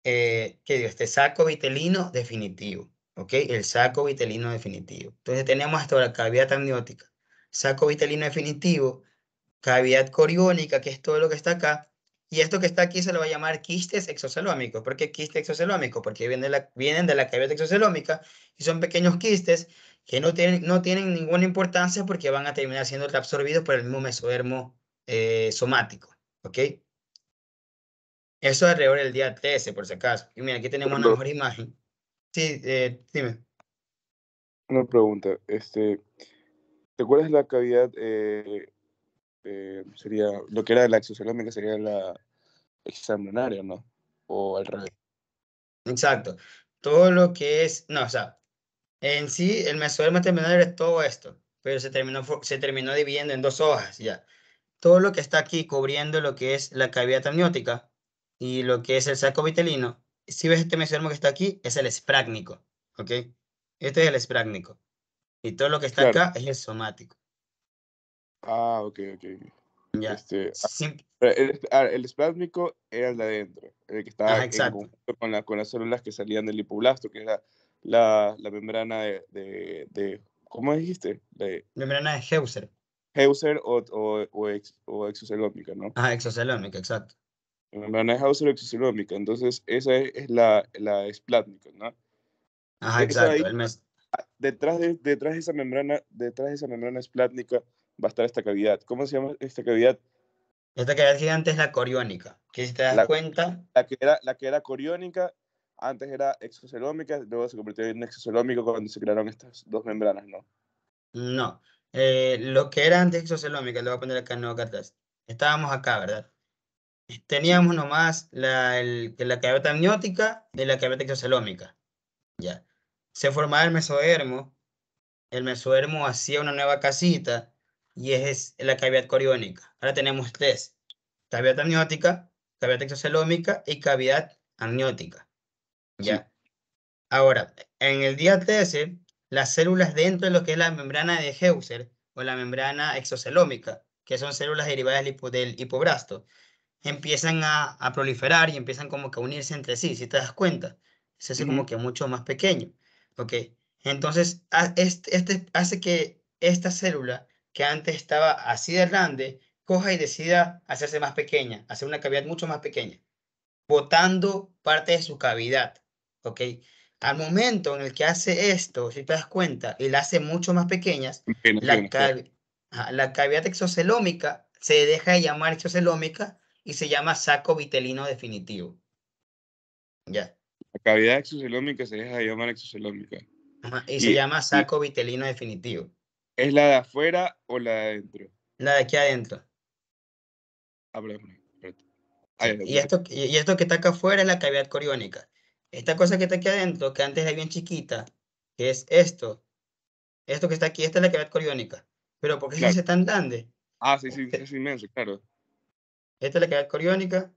que dio este saco vitelino definitivo, ¿ok? El saco vitelino definitivo. Entonces tenemos hasta ahora cavidad amniótica, saco vitelino definitivo, cavidad coriónica, que es todo lo que está acá, y esto que está aquí se lo va a llamar quistes exocelómicos. ¿Por qué quiste exocelómico? Porque vienen de la cavidad exocelómica y son pequeños quistes que no tienen ninguna importancia porque van a terminar siendo reabsorbidos por el mismo mesodermo somático, ¿ok? Eso alrededor del día 13, por si acaso. Y mira, aquí tenemos una Fernando, mejor imagen. Sí, dime. una pregunta. ¿Te acuerdas la cavidad? Sería lo que era la exocelómica, sería la extramembranaria, ¿no? O al revés. Exacto. Todo lo que es, no, o sea, en sí, el mesodermo terminal es todo esto, pero se terminó dividiendo en dos hojas, ya. Todo lo que está aquí cubriendo lo que es la cavidad amniótica y lo que es el saco vitelino, si ves este mesodermo que está aquí, es el esprácnico, ¿ok? Este es el esprácnico. Y todo lo que está Claro. acá es el somático, Ah, ok, ok. ya. El esplásmico era el de adentro, el que estaba Ajá, en exacto. conjunto con las células que salían del hipoblasto, que era la membrana ¿cómo dijiste? De Membrana de Heuser. Hauser o exocelómica, ¿no? Ajá, exocelómica, exacto. La membrana de Hauser o exocelómica. Entonces, esa es la esplásmica, ¿no? Ajá, Eso exacto. ahí, detrás de esa membrana esplásmica va a estar esta cavidad. ¿Cómo se llama esta cavidad? Esta cavidad gigante es la coriónica, que si te das La, cuenta, la que era coriónica, antes era exocelómica, luego se convirtió en exocelómico cuando se crearon estas dos membranas, ¿no? no. Lo que era antes exocelómica, lo voy a poner acá, no acá atrás. Estábamos acá, ¿verdad? Sí. Teníamos nomás la cavidad amniótica y la cavidad exocelómica. Ya. Se formaba el mesodermo. el mesodermo hacía una nueva casita y es la cavidad coriónica. Ahora tenemos tres: cavidad amniótica, cavidad exocelómica y cavidad amniótica. Sí. ¿Ya? Ahora, en el día 13, las células dentro de lo que es la membrana de Heuser o la membrana exocelómica, que son células derivadas del hipoblasto, empiezan a proliferar y empiezan como que a unirse entre sí, si te das cuenta. Se hace como Ujú. que mucho más pequeño. ¿Ok? Entonces, este hace que esta célula, que antes estaba así de grande, coja y decida hacerse más pequeña, hacer una cavidad mucho más pequeña, botando parte de su cavidad. ¿Ok? Al momento en el que hace esto, si te das cuenta, y la hace mucho más pequeñas, la, Combinaciones, claro. la cavidad exocelómica se deja de llamar exocelómica y se llama saco vitelino definitivo. Ya. La cavidad exocelómica se deja de llamar exocelómica. Ajá, y se ¿Y llama saco vitelino definitivo. es la de afuera o la de adentro? La de aquí adentro. Ah, perdón, espérate. Ah, Sí. ya, Y esto que está acá afuera es la cavidad coriónica. Esta cosa que está aquí adentro, que antes era bien chiquita, que es esto que está aquí, esta es la cavidad coriónica. Pero ¿por qué se claro. hace tan grande? Ah, sí, sí, Esta es inmenso, claro. es la cavidad coriónica.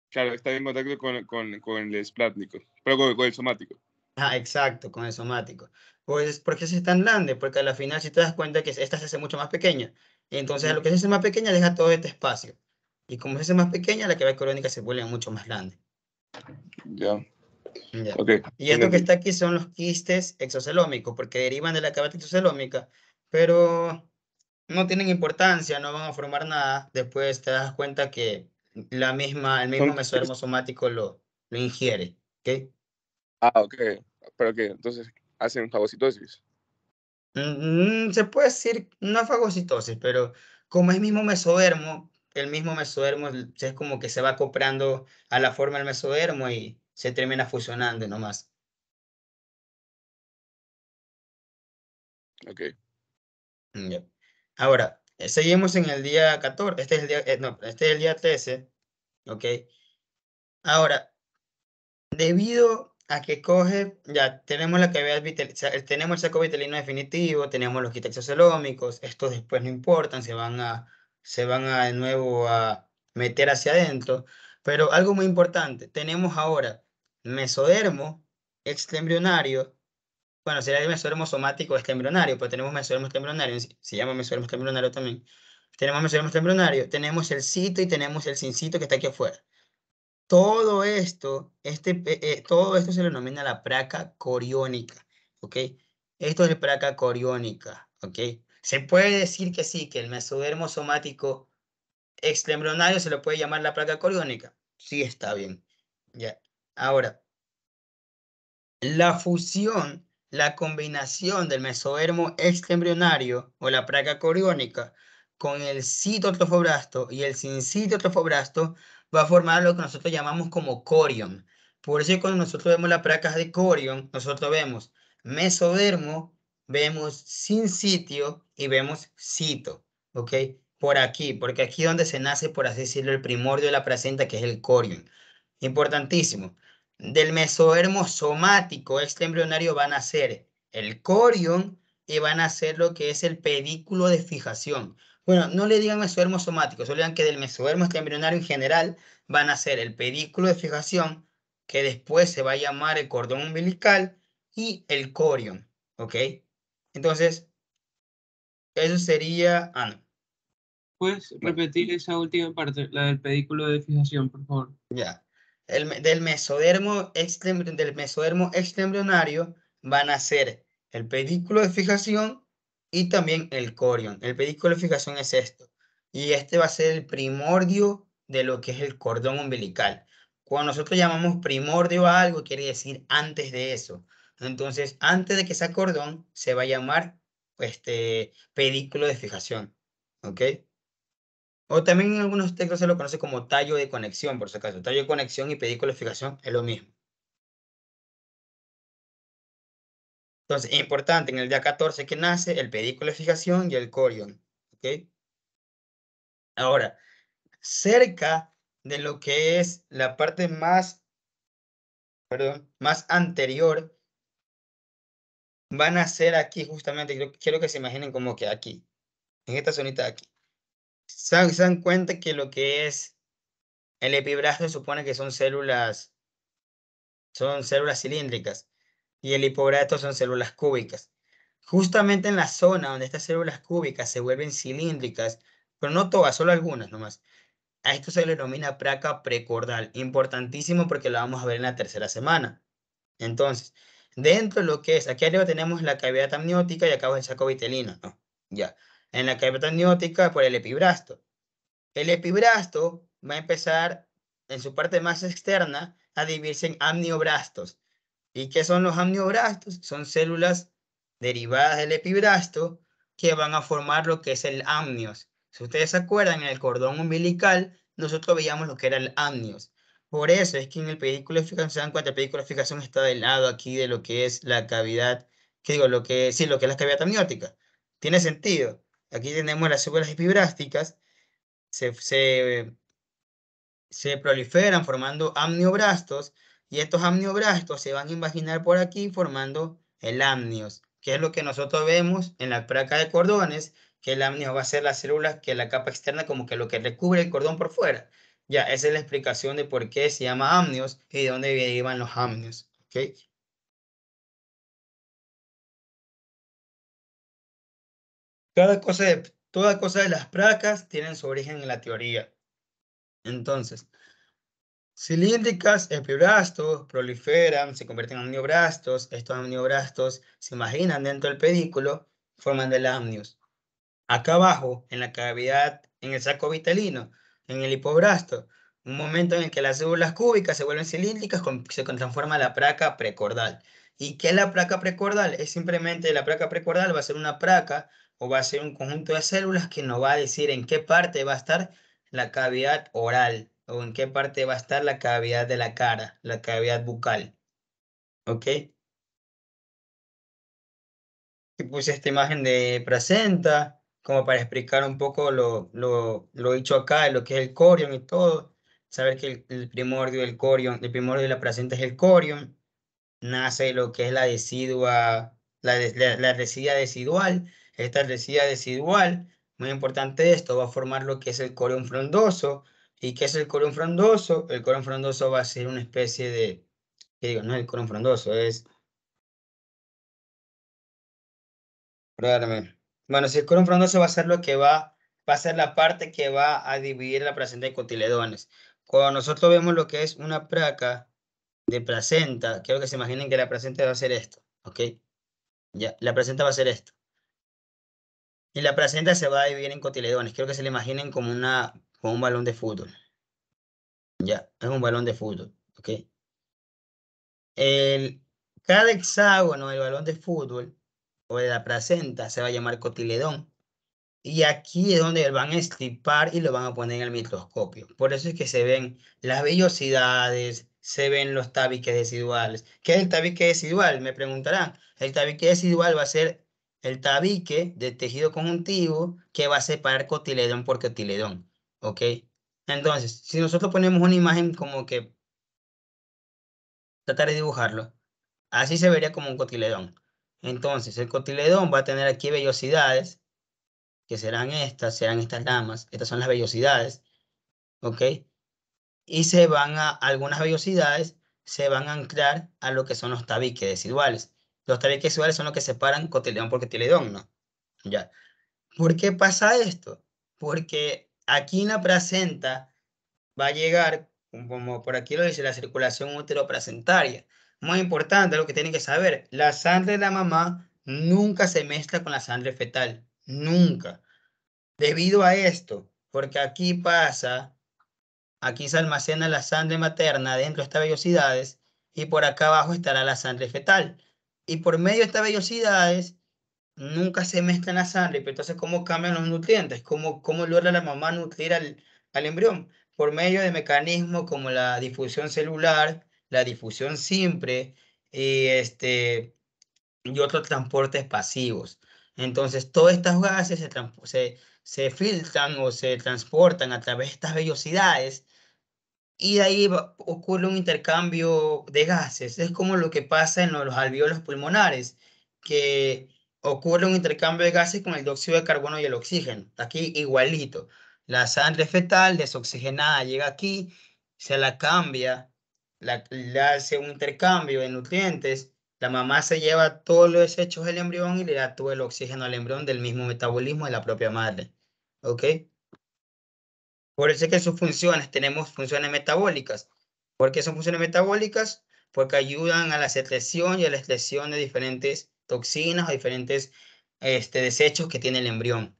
Claro, está en contacto con el esplátnico, pero con el somático. Ah, exacto, con el somático. Pues, ¿por qué se es tan grande? Porque a la final, si te das cuenta que esta se hace mucho más pequeña. Y entonces, a lo Ujú. que se hace más pequeña, deja todo este espacio. Y como se hace más pequeña, la cavidad coriónica se vuelve mucho más grande. Ya, Ya. ok, Y ya esto que entendí. está aquí son los quistes exocelómicos, porque derivan de la cavidad exocelómica, pero no tienen importancia, no van a formar nada. Después te das cuenta que el Son mismo mesodermo somático lo ingiere. ¿Ok? ok, pero que entonces hacen fagocitosis. Se puede decir una fagocitosis, pero como es el mismo mesodermo es como que se va acoplando a la forma del mesodermo y se termina fusionando nomás. Ok, Ya. Ahora, seguimos en el día 14, este es el día, no, este es el día 13, ¿ok? Ahora, debido a que coge, ya tenemos la cavidad tenemos el saco vitelino definitivo, tenemos los quistes exocelómicos, estos después no importan, se van a de nuevo a meter hacia adentro, pero algo muy importante, tenemos ahora mesodermo extraembrionario, bueno, sería el mesodermo somático extraembrionario, pero tenemos mesodermo extraembrionario, se llama mesodermo extraembrionario también. Tenemos mesodermo extraembrionario, tenemos el cito y tenemos el sincito que está aquí afuera. Todo esto, todo esto se le denomina la placa coriónica, ¿ok? Esto es la placa coriónica, ¿ok? Se puede decir que sí, que el mesodermo somático extraembrionario se lo puede llamar la placa coriónica. Sí, está bien. Ya. Ahora, la fusión, la combinación del mesodermo extraembrionario o la placa coriónica con el citotrofoblasto y el sincitotrofoblasto va a formar lo que nosotros llamamos como corión. Por eso cuando nosotros vemos las placas de corión, nosotros vemos mesodermo, vemos sincitio y vemos cito, ¿ok? Por aquí, porque aquí es donde se nace, por así decirlo, el primordio de la placenta, que es el corión. Importantísimo. Del mesodermo somático extraembrionario van a ser el corión y van a ser lo que es el pedículo de fijación. Bueno, no le digan mesodermo somático, solo digan que del mesodermo extraembrionario en general van a ser el pedículo de fijación, que después se va a llamar el cordón umbilical, y el corión, ¿ok? Entonces, eso sería... Ah, no. ¿Puedes Bueno, repetir esa última parte, la del pedículo de fijación, por favor? ya. Del mesodermo extraembrionario van a ser el pedículo de fijación y también el corión. El pedículo de fijación es esto. Y este va a ser el primordio de lo que es el cordón umbilical. Cuando nosotros llamamos primordio a algo, quiere decir antes de eso. Entonces, antes de que sea cordón, se va a llamar pedículo de fijación. ¿Ok? O también en algunos textos se lo conoce como tallo de conexión, por si acaso. Tallo de conexión y pedículo de fijación es lo mismo. Entonces, importante, en el día 14 que nace el pedículo de fijación y el corión. ¿Ok? Ahora, cerca de lo que es la parte más, perdón, más anterior van a ser aquí justamente, quiero que se imaginen como que aquí, en esta zonita de aquí. Se dan cuenta que lo que es el epibrasto se supone que son células cilíndricas y el hipobrasto son células cúbicas. Justamente en la zona donde estas células cúbicas se vuelven cilíndricas, pero no todas, solo algunas nomás. A esto se le denomina placa precordal, importantísimo porque lo vamos a ver en la tercera semana. Entonces, dentro de lo que es, aquí arriba tenemos la cavidad amniótica y acá abajo el saco vitelino, ¿no? Ya. En la cavidad amniótica por el epibrasto. El epibrasto va a empezar en su parte más externa a dividirse en amnioblastos. ¿Y qué son los amnioblastos? Son células derivadas del epibrasto que van a formar lo que es el amnios. Si ustedes se acuerdan, en el cordón umbilical, nosotros veíamos lo que era el amnios. Por eso es que en el pedículo de fijación, se dan cuenta, el pedículo de fijación está del lado aquí de lo que es la cavidad, que digo, sí, lo que es la cavidad amniótica. Tiene sentido. Aquí tenemos las células epibrásticas, se, se se proliferan formando amnioblastos y estos amnioblastos se van a invaginar por aquí formando el amnios, que es lo que nosotros vemos en la placa de cordones, que el amnios va a ser la célula que la capa externa como que lo que recubre el cordón por fuera. Ya, esa es la explicación de por qué se llama amnios y de dónde derivan los amnios. ¿Ok? Toda cosa de las placas tienen su origen en la teoría. Entonces, cilíndricas, epibrastos, proliferan, se convierten en amnioblastos. Estos amnioblastos se imaginan dentro del pedículo, forman el amnios. Acá abajo, en la cavidad, en el saco vitelino, en el hipobrasto, un momento en el que las células cúbicas se vuelven cilíndricas, se transforma la placa precordal. ¿Y qué es la placa precordal? Es simplemente la placa precordal va a ser una placa o va a ser un conjunto de células que nos va a decir en qué parte va a estar la cavidad oral o en qué parte va a estar la cavidad de la cara, la cavidad bucal. ¿Ok? Y puse esta imagen de placenta, como para explicar un poco lo dicho acá, lo que es el corion y todo. Saber que el primordio del corion, el primordio de la placenta es el corion. Nace lo que es la decidua, la resina decidual. Esta resina decidual, muy importante esto, va a formar lo que es el corion frondoso. ¿Y qué es el corion frondoso? El corion frondoso va a ser una especie de, ¿qué digo? No es el corion frondoso, es. Perdóname. Bueno, si el colon frondoso va a ser va a ser la parte que va a dividir la placenta de cotiledones. Cuando nosotros vemos lo que es una placa de placenta, quiero que se imaginen que la placenta va a ser esto, ¿ok? Ya, la placenta va a ser esto. Y la placenta se va a dividir en cotiledones. Quiero que se le imaginen como un balón de fútbol. Ya, es un balón de fútbol, ¿ok? El, cada hexágono del balón de fútbol o de la placenta se va a llamar cotiledón. Y aquí es donde van a estripar y lo van a poner en el microscopio. Por eso es que se ven las vellosidades, se ven los tabiques deciduales. ¿Qué es el tabique decidual? Me preguntarán. El tabique decidual va a ser el tabique de tejido conjuntivo que va a separar cotiledón por cotiledón. ¿Ok? Entonces, si nosotros ponemos una imagen como que tratar de dibujarlo, así se vería como un cotiledón. Entonces, el cotiledón va a tener aquí vellosidades que serán estas ramas, estas son las vellosidades, ¿ok? Y algunas vellosidades se van a anclar a lo que son los tabiques deciduales. Los tabiques deciduales son los que separan cotiledón por cotiledón, ¿no? Ya. ¿Por qué pasa esto? Porque aquí en la placenta va a llegar, como por aquí lo dice, la circulación uteroplacentaria. Muy importante lo que tienen que saber, la sangre de la mamá nunca se mezcla con la sangre fetal, nunca. Debido a esto, porque aquí se almacena la sangre materna dentro de estas vellosidades y por acá abajo estará la sangre fetal. Y por medio de estas vellosidades nunca se mezclan la sangre, pero entonces ¿cómo cambian los nutrientes? ¿Cómo logra la mamá nutrir al embrión? Por medio de mecanismos como la difusión celular, la difusión simple y otros transportes pasivos. Entonces, todas estas gases se filtran o se transportan a través de estas vellosidades y de ahí ocurre un intercambio de gases. Es como lo que pasa en los alvéolos pulmonares. que ocurre un intercambio de gases con el dióxido de carbono y el oxígeno. Aquí igualito. La sangre fetal desoxigenada llega aquí, se la cambia, le hace un intercambio de nutrientes. La mamá se lleva todos los desechos del embrión y le da todo el oxígeno al embrión del mismo metabolismo de la propia madre. ¿Ok? Por eso es que sus funciones, tenemos funciones metabólicas. ¿Por qué son funciones metabólicas? Porque ayudan a la secreción y a la excreción de diferentes toxinas o diferentes desechos que tiene el embrión.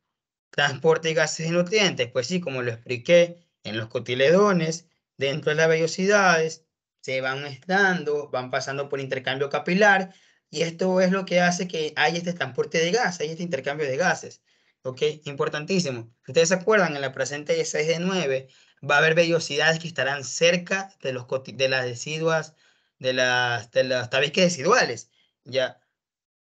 Transporte de gases y nutrientes, pues sí, como lo expliqué, en los cotiledones, dentro de las vellosidades, se van mezclando, van pasando por intercambio capilar, y esto es lo que hace que haya este transporte de gas, haya este intercambio de gases. ¿Ok? Importantísimo. Si ustedes se acuerdan, en la placenta de 6 de 9 va a haber vellosidades que estarán cerca de, de las deciduas, de las tabiques residuales. Ya.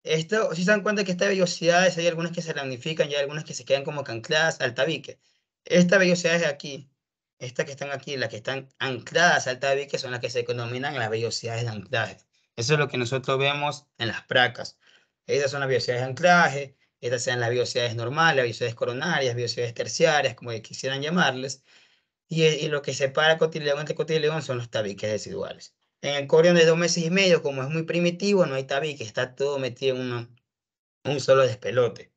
Esto, si se dan cuenta que estas vellosidades hay algunas que se ramifican y hay algunas que se quedan como que ancladas al tabique. Estas vellosidades de aquí, estas que están aquí, las que están ancladas al tabique son las que se denominan las vellosidades de anclaje. Eso es lo que nosotros vemos en las placas. Estas son las vellosidades de anclaje, estas sean las vellosidades normales, las vellosidades coronarias, vellosidades terciarias, como quisieran llamarles. Y lo que separa cotileón entre cotileón son los tabiques residuales. En el corión de 2 meses y medio, como es muy primitivo, no hay tabique, está todo metido en un solo despelote.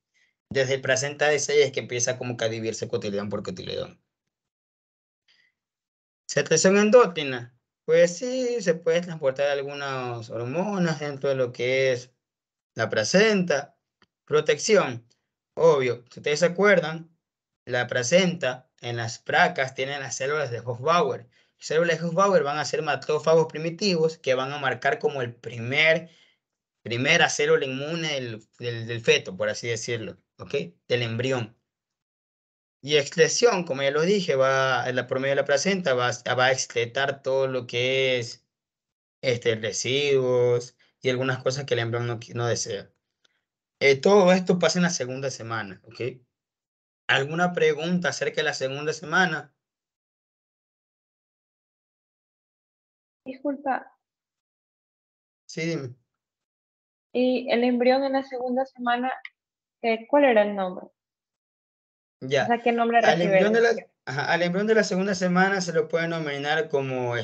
Desde el placenta de 6 es que empieza como que a dividirse cotileón por cotileón. Secreción endógena. Pues sí, se puede transportar algunas hormonas dentro de lo que es la placenta. Protección. Obvio, si ustedes se acuerdan, la placenta en las placas tiene las células de Hofbauer. Las células de Hofbauer van a ser macrófagos primitivos que van a marcar como el primera célula inmune del feto, por así decirlo, ¿ok? Del embrión. Y excreción, como ya lo dije, por medio de la placenta va a excretar todo lo que es residuos y algunas cosas que el embrión no desea. Todo esto pasa en la segunda semana, ¿ok? ¿Alguna pregunta acerca de la segunda semana? Disculpa, Sí, dime. ¿y el embrión en la segunda semana, cuál era el nombre? O Ya. sea, ¿qué nombre Al recibe el embrión de la, embrión? ajá, al embrión de la segunda semana se lo puede denominar como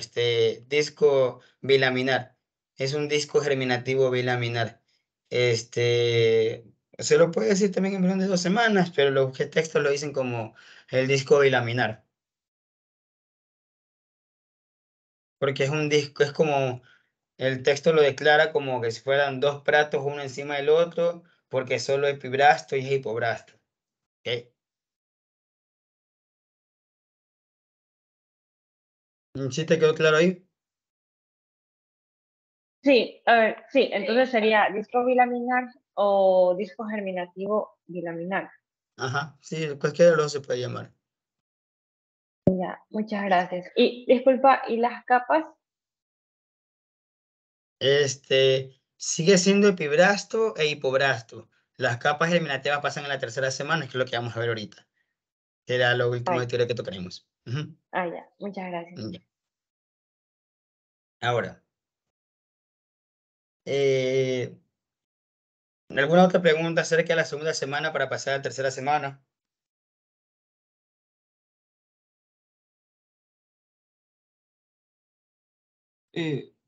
disco bilaminar. Es un disco germinativo bilaminar. Se lo puede decir también embrión de 2 semanas, pero los textos lo dicen como el disco bilaminar. Porque es un disco, es como, el texto lo declara como que si fueran dos platos uno encima del otro, porque solo es epibrasto y es hipobrasto. ¿Ok? ¿Sí te quedó claro ahí? Sí, a ver, sí, entonces sería disco bilaminar o disco germinativo bilaminar. Ajá, sí, cualquiera de los dos se puede llamar. Ya, muchas gracias. Y disculpa, ¿y las capas? Sigue siendo epibrasto e hipobrasto. Las capas germinativas pasan en la tercera semana, que es lo que vamos a ver ahorita. Que era lo último Ay, de teoría que tocaremos. Ujú. ya, muchas gracias. Ya. Ahora, eh, ¿alguna otra pregunta acerca de la segunda semana para pasar a la tercera semana?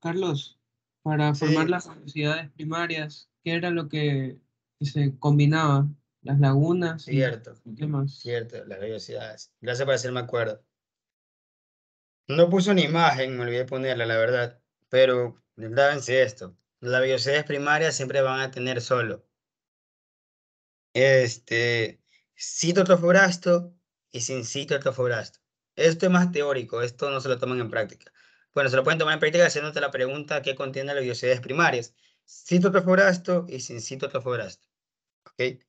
Carlos, para formar Sí, las universidades primarias, ¿qué era lo que se combinaba? Las lagunas y cierto, qué más. cierto, las vellosidades. Gracias por hacerme acuerdo. No puso una imagen, me olvidé ponerla, la verdad. Pero, dábense esto. Las vellosidades primarias siempre van a tener solo este, citotrofobrasto y sin citotrofobrasto. Esto es más teórico, esto no se lo toman en práctica. Bueno, se lo pueden tomar en práctica haciéndote la pregunta ¿qué contiene las vellosidades primarias? Citotrofobrasto y sin citotrofobrasto. ¿Ok?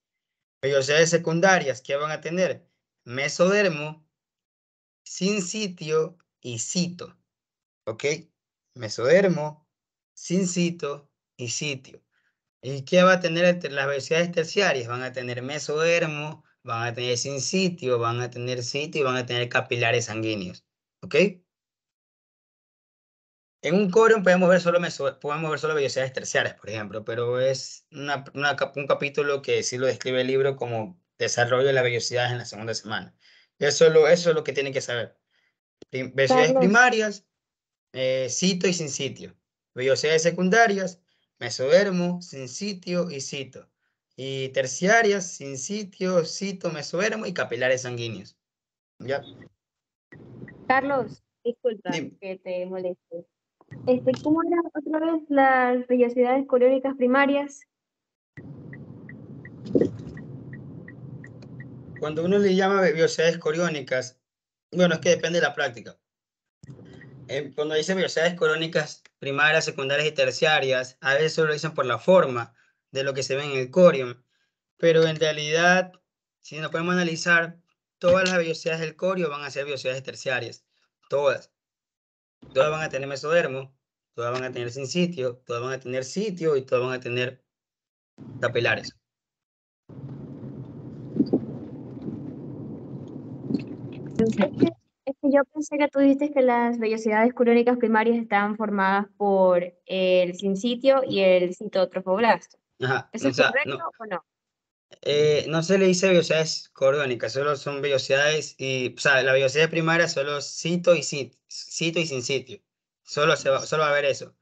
Vellosidades secundarias, ¿qué van a tener? Mesodermo, sin sitio y cito. ¿Ok? Mesodermo, sin cito y sitio. ¿Y qué va a tener entre las vellosidades terciarias? Van a tener mesodermo, van a tener sin sitio, van a tener sitio y van a tener capilares sanguíneos. ¿Ok? En un corium podemos ver solo vellosidades terciarias, por ejemplo, pero es un capítulo que sí lo describe el libro como desarrollo de las vellosidades en la segunda semana. Eso es lo que tienen que saber. Vellosidades Carlos, primarias, cito y sin sitio. Vellosidades secundarias, mesodermo, sin sitio y cito. Y terciarias, sin sitio, cito, mesodermo y capilares sanguíneos. ¿Ya? Carlos, disculpa Dime. que te moleste. ¿Cómo eran otra vez las vellosidades coriónicas primarias? Cuando uno le llama vellosidades coriónicas, bueno, es que depende de la práctica. Cuando dice vellosidades coriónicas primarias, secundarias y terciarias, a veces solo lo dicen por la forma de lo que se ve en el corium, pero en realidad, si nos podemos analizar, todas las vellosidades del corio van a ser vellosidades terciarias, todas. Todas van a tener mesodermo, todas van a tener sin sitio, todas van a tener sitio y todas van a tener capilares. Es que yo pensé que tú dijiste que las vellosidades coriónicas primarias estaban formadas por el sincitio y el citotrofoblasto. Ajá, ¿Eso o es sea, correcto o no? no se le dice vellosidades coriónicas, solo son vellosidades o sea, la vellosidad primaria solo cito y sin sitio. Solo va a haber eso.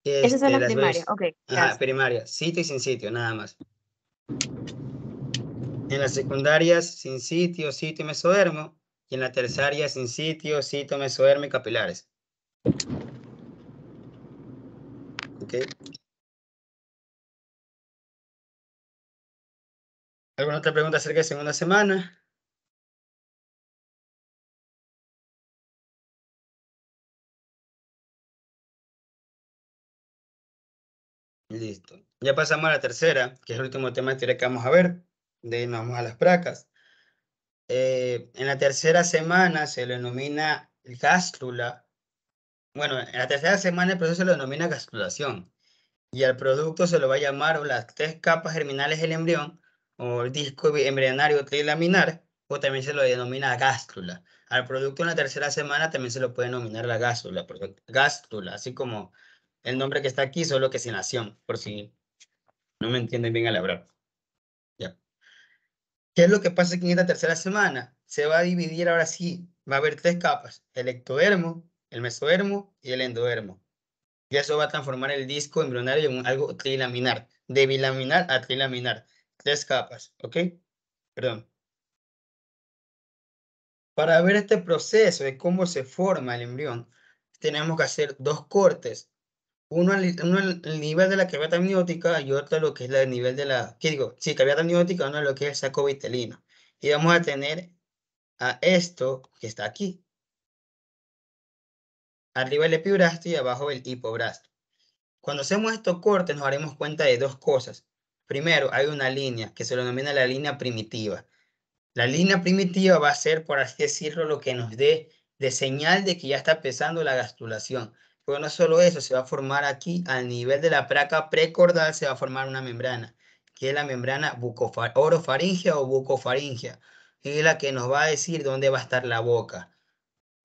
Esas son las Las primarias. Ok, ajá, gracias. primarias, sitio y sin sitio, nada más. En las secundarias, sin sitio, sitio y mesodermo. Y en la terciaria, sin sitio, sitio, mesodermo y capilares. ¿Ok? ¿Alguna otra pregunta acerca de segunda semana? Listo. Ya pasamos a la tercera, que es el último tema de teoría que vamos a ver. De ahí nos vamos a las placas. En la tercera semana se lo denomina gástrula. Bueno, en la tercera semana el proceso se lo denomina gastrulación. Y al producto se lo va a llamar o las 3 capas germinales del embrión, o el disco embrionario trilaminar, o también se lo denomina gástrula. Al producto en la tercera semana también se lo puede denominar la gástrula, gástrula, así como el nombre que está aquí, solo que sin acción, por si no me entienden bien al hablar. Ya. ¿Qué es lo que pasa aquí en esta tercera semana? Se va a dividir ahora sí, va a haber 3 capas, el ectodermo, el mesodermo y el endodermo. Y eso va a transformar el disco embrionario en algo trilaminar, de bilaminar a trilaminar, 3 capas, ¿ok? Perdón. Para ver este proceso de cómo se forma el embrión, tenemos que hacer 2 cortes. Uno al nivel de la cavidad amniótica y otro lo que es el nivel de la, ¿qué digo? Sí, cavidad amniótica, uno lo que es el saco vitelino. Y vamos a tener a esto que está aquí. Arriba el epiblasto y abajo el hipoblasto. Cuando hacemos estos cortes nos daremos cuenta de 2 cosas. Primero, hay una línea que se denomina la línea primitiva. La línea primitiva va a ser, por así decirlo, lo que nos dé de señal de que ya está empezando la gastrulación. Pero no solo eso, se va a formar aquí, al nivel de la placa precordal, se va a formar una membrana, que es la membrana orofaringia o bucofaringia, que es la que nos va a decir dónde va a estar la boca.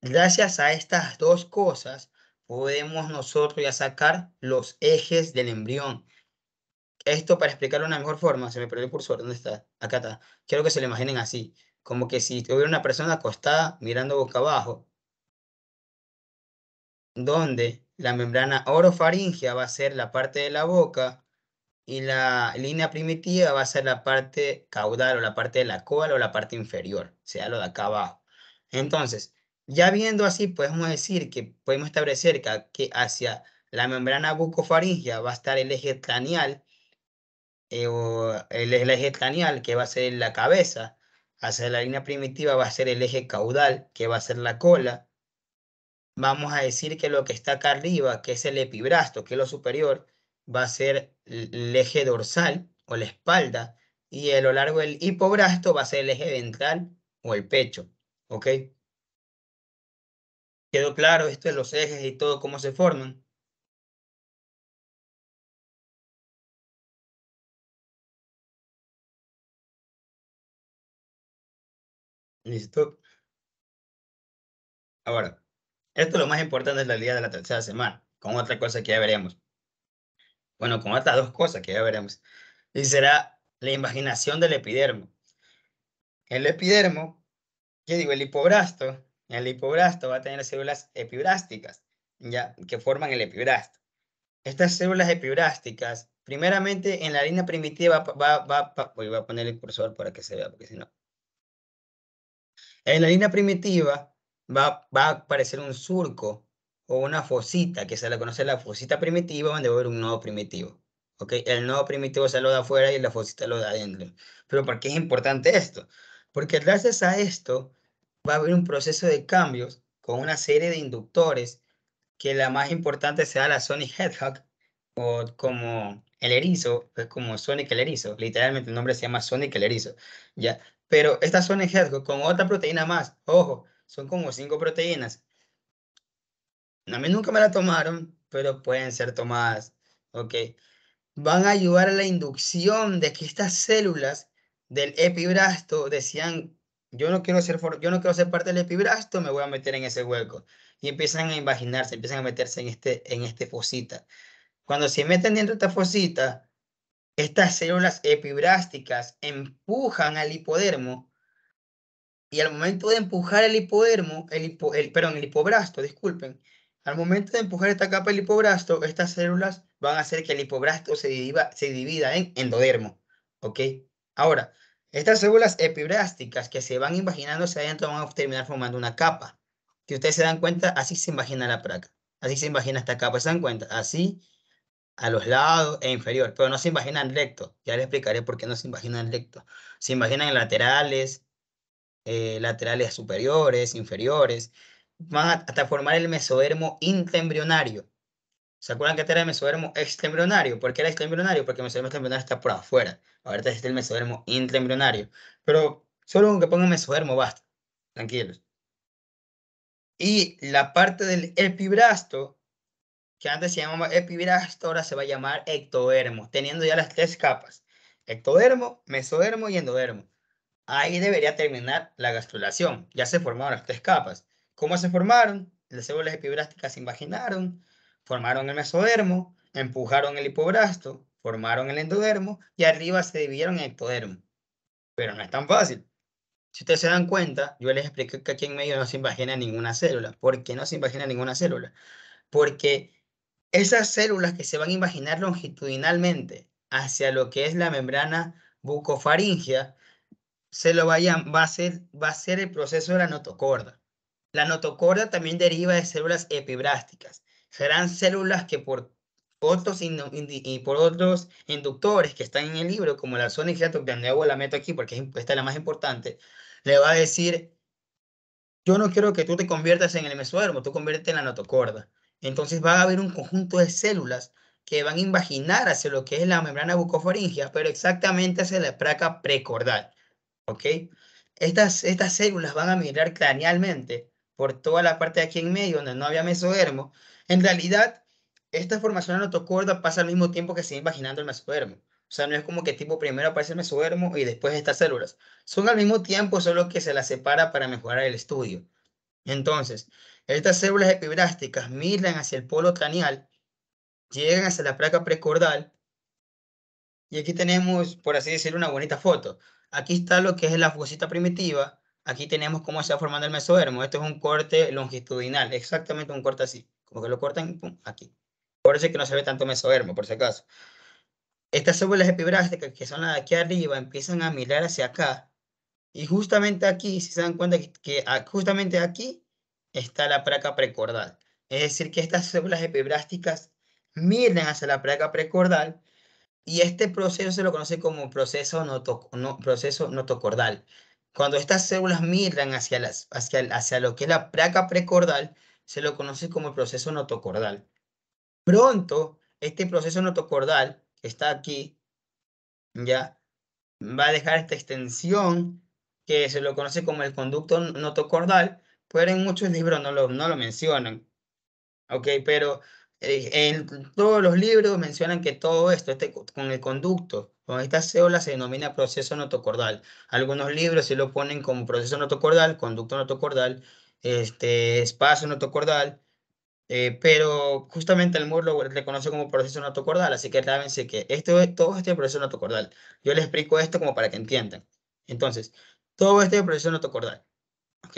Gracias a estas 2 cosas, podemos nosotros ya sacar los ejes del embrión. Esto para explicarlo de una mejor forma, se me perdió el cursor, ¿dónde está? Acá está. Quiero que se lo imaginen así, como que si hubiera una persona acostada mirando boca abajo, donde la membrana orofaringia va a ser la parte de la boca y la línea primitiva va a ser la parte caudal o la parte de la cola o la parte inferior, o sea, lo de acá abajo. Entonces, ya viendo así, podemos decir que podemos establecer que hacia la membrana bucofaringia va a estar el eje craneal, o el eje craneal, que va a ser la cabeza. Hacia la línea primitiva va a ser el eje caudal, que va a ser la cola. Vamos a decir que lo que está acá arriba, que es el epibrasto, que es lo superior, va a ser el eje dorsal o la espalda. Y a lo largo del hipobrasto va a ser el eje ventral o el pecho. ¿Ok? ¿Quedó claro esto de los ejes y todo cómo se forman? Listo. Ahora, esto es lo más importante en realidad de la tercera semana. con otra cosa que ya veremos. Bueno, con otras dos cosas que ya veremos. Y será la invaginación del epidermo. El epidermo, yo digo, el hipobrasto va a tener células epibrásticas, ya, que forman el epibrasto. Estas células epibrásticas, primeramente en la línea primitiva, voy a poner el cursor para que se vea, porque si no. En la línea primitiva va a aparecer un surco o una fosita, que se le conoce la fosita primitiva, donde va a haber un nodo primitivo. ¿Ok? El nodo primitivo se lo da afuera y la fosita lo da adentro. Pero ¿por qué es importante esto? Porque gracias a esto va a haber un proceso de cambios con una serie de inductores, que la más importante sea la Sonic Hedgehog, o como el erizo, es como Sonic el erizo. Literalmente el nombre se llama Sonic el erizo. ¿Ya? Pero esta Sonic Hedgehog con otra proteína más, ojo, son como 5 proteínas. A mí nunca me la tomaron, pero pueden ser tomadas. ¿Ok? Van a ayudar a la inducción de que estas células del epibrasto decían, yo no quiero ser parte del epibrasto, me voy a meter en ese hueco. Y empiezan a imaginarse, empiezan a meterse en este fosita. Cuando se meten dentro de esta fosita, estas células epibrásticas empujan al hipodermo, y al momento de empujar el hipodermo, el hipobrasto, disculpen, al momento de empujar esta capa del hipobrasto, estas células van a hacer que el hipobrasto se divida en endodermo, ¿ok? Ahora, estas células epibrásticas que se van imaginándose adentro van a terminar formando una capa. Si ustedes se dan cuenta, así se imagina la placa, así se imagina esta capa, ¿se dan cuenta? Así a los lados e inferior, pero no se imaginan recto. Ya les explicaré por qué no se imaginan recto. Se imaginan laterales, laterales superiores, inferiores. Van hasta formar el mesodermo intraembrionario. ¿Se acuerdan que este era el mesodermo extraembrionario? ¿Por qué era extraembrionario? Porque el mesodermo extraembrionario está por afuera. Ahorita está el mesodermo intraembrionario. Pero solo con que pongan mesodermo basta. Tranquilos. Y la parte del epibrasto, que antes se llamaba epibrasto, ahora se va a llamar ectodermo, teniendo ya las 3 capas: ectodermo, mesodermo y endodermo. Ahí debería terminar la gastrulación. Ya se formaron las 3 capas. ¿Cómo se formaron? Las células epibrásticas se invaginaron, formaron el mesodermo, empujaron el hipobrasto, formaron el endodermo y arriba se dividieron en ectodermo. Pero no es tan fácil. Si ustedes se dan cuenta, yo les expliqué que aquí en medio no se invagina ninguna célula. ¿Por qué no se invagina ninguna célula? Porque esas células que se van a imaginar longitudinalmente hacia lo que es la membrana bucofaringea, va a ser el proceso de la notocorda. La notocorda también deriva de células epibrásticas. Serán células que por otros inductores que están en el libro, como la Sonic Hedgehog, de nuevo la meto aquí porque esta es la más importante, le va a decir: yo no quiero que tú te conviertas en el mesodermo, tú conviértete en la notocorda. Entonces va a haber un conjunto de células que van a invaginar hacia lo que es la membrana bucofaringea, pero exactamente hacia la placa precordal. ¿Ok? Estas células van a migrar cranealmente por toda la parte de aquí en medio donde no había mesodermo. En realidad, esta formación de notocorda pasa al mismo tiempo que se va imaginando el mesodermo. O sea, no es como que tipo primero aparece el mesodermo y después estas células. Son al mismo tiempo, solo que se las separa para mejorar el estudio. Entonces, estas células epibrásticas migran hacia el polo craneal, llegan hacia la placa precordal, y aquí tenemos, por así decirlo, una bonita foto. Aquí está lo que es la fosita primitiva. Aquí tenemos cómo se va formando el mesodermo. Esto es un corte longitudinal, exactamente un corte así. Como que lo cortan, pum, aquí. Por eso es que no se ve tanto mesodermo, por si acaso. Estas células epibrásticas, que son las de aquí arriba, empiezan a migrar hacia acá. Y justamente aquí, si se dan cuenta justamente aquí está la placa precordal. Es decir, que estas células epibrásticas migran hacia la placa precordal, y este proceso se lo conoce como proceso notocordal. Cuando estas células migran hacia lo que es la placa precordal, se lo conoce como el proceso notocordal. Pronto, este proceso notocordal, que está aquí, ya va a dejar esta extensión que se lo conoce como el conducto notocordal, pero en muchos libros no lo mencionan. ¿Ok? Pero en todos los libros mencionan que todo esto, con el conducto, con estas células, se denomina proceso notocordal. Algunos libros sí lo ponen como proceso notocordal, conducto notocordal, espacio notocordal, Pero justamente el MUR lo reconoce como proceso notocordal, así que sábense que todo este proceso notocordal. Yo les explico esto como para que entiendan. Entonces, todo este proceso notocordal. ¿Ok?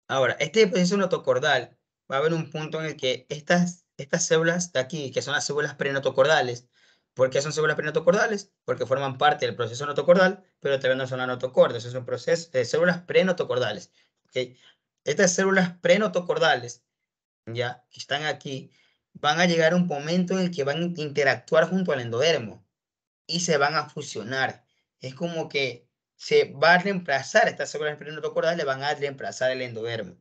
Ahora, este proceso notocordal va a haber un punto en el que estas células de aquí, que son las células prenotocordales, ¿por qué son células prenotocordales? Porque forman parte del proceso notocordal, pero también no son anotocordas, es un proceso de células prenotocordales. ¿Ok? Estas células prenotocordales, ya, que están aquí, van a llegar a un momento en el que van a interactuar junto al endodermo y se van a fusionar. Es como que se va a reemplazar, estas células prenotocordales van a reemplazar el endodermo,